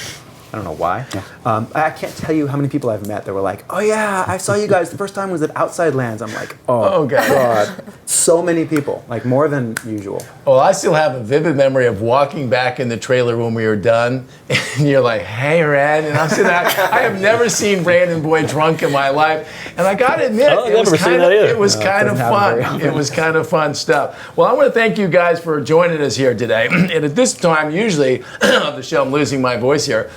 I don't know why. Yeah. I can't tell you how many people I've met that were like, oh yeah, I saw you guys the first time was at Outside Lands. I'm like, oh God. So many people, like more than usual. Well, I still have a vivid memory of walking back in the trailer when we were done, and you're like, hey, Red, and I'm sitting there, I have never seen Brandon Boyd drunk in my life, and I gotta admit, it was kind of fun. It was kind of fun stuff. Well, I want to thank you guys for joining us here today, and at this time, usually, of the show, I'm losing my voice here,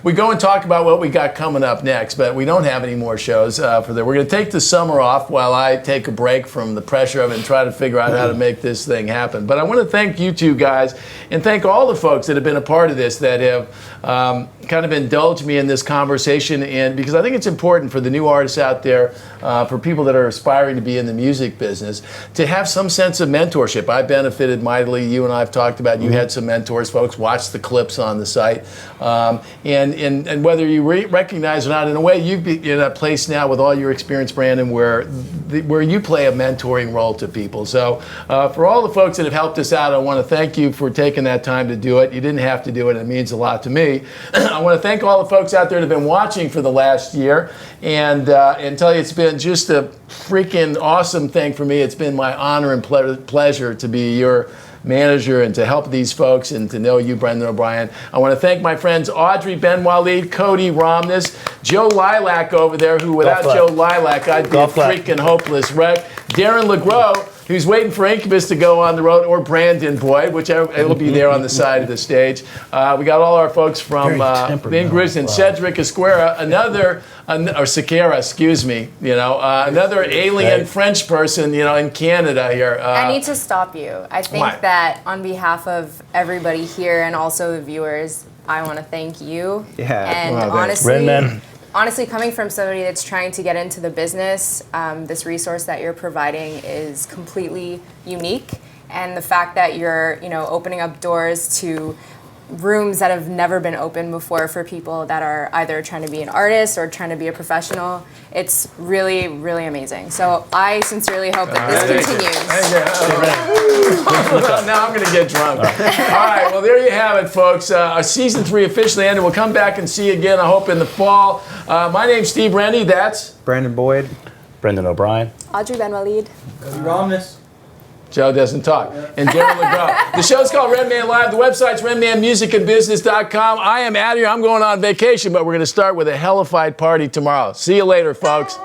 we go and talk about what we got coming up next, but we don't have any more shows for that. We're going to take the summer off while I take a break from the pressure of it and try to figure out how to make this thing happen. But I want to thank you two guys and thank all the folks that have been a part of this, that have kind of indulged me in this conversation, and because I think it's important for the new artists out there, for people that are aspiring to be in the music business, to have some sense of mentorship. I benefited mightily. You and I have talked about, you had some mentors, folks. Watch the clips on the site. And whether you recognize or not, in a way, you've been in a place now with all your experience, Brandon, where you play a mentoring role to people. So for all the folks that have helped us out, I want to thank you for taking that time to do it. You didn't have to do it. It means a lot to me. I want to thank all the folks out there that have been watching for the last year, and tell you it's been just a freaking awesome thing for me. It's been my honor and pleasure to be your manager and to help these folks and to know you, Brendan O'Brien. I want to thank my friends Audrey Ben Walid, Cody Romness, Joe Lilac over there, who without Joe Lilac, I'd be a freaking hopeless wreck. Darren LeGros, who's waiting for Incubus to go on the road, or Brandon Boyd, whichever, it'll be there on the side of the stage. We got all our folks from Incubus and Cedric Esquera, or Sequeira, excuse me, another alien French person, in Canada here. I need to stop you. I think that on behalf of everybody here and also the viewers, I want to thank you. Yeah. And honestly, coming from somebody that's trying to get into the business, this resource that you're providing is completely unique. And the fact that you're, opening up doors to rooms that have never been opened before for people that are either trying to be an artist or trying to be a professional, it's really, really amazing. So I sincerely hope that this continues. Now I'm going to get drunk. All right, well, there you have it, folks. Our season 3 officially ended. We'll come back and see you again, I hope, in the fall. My name's Steve Rennie. That's Brandon Boyd. Brendan O'Brien. Audrey Ben Walid. Cody Romness. Joe doesn't talk. And Darren LeGros. The show's called Renman Live. The website's renmanmusicandbusiness.com. I am out of here. I'm going on vacation, but we're going to start with a hellified party tomorrow. See you later, folks.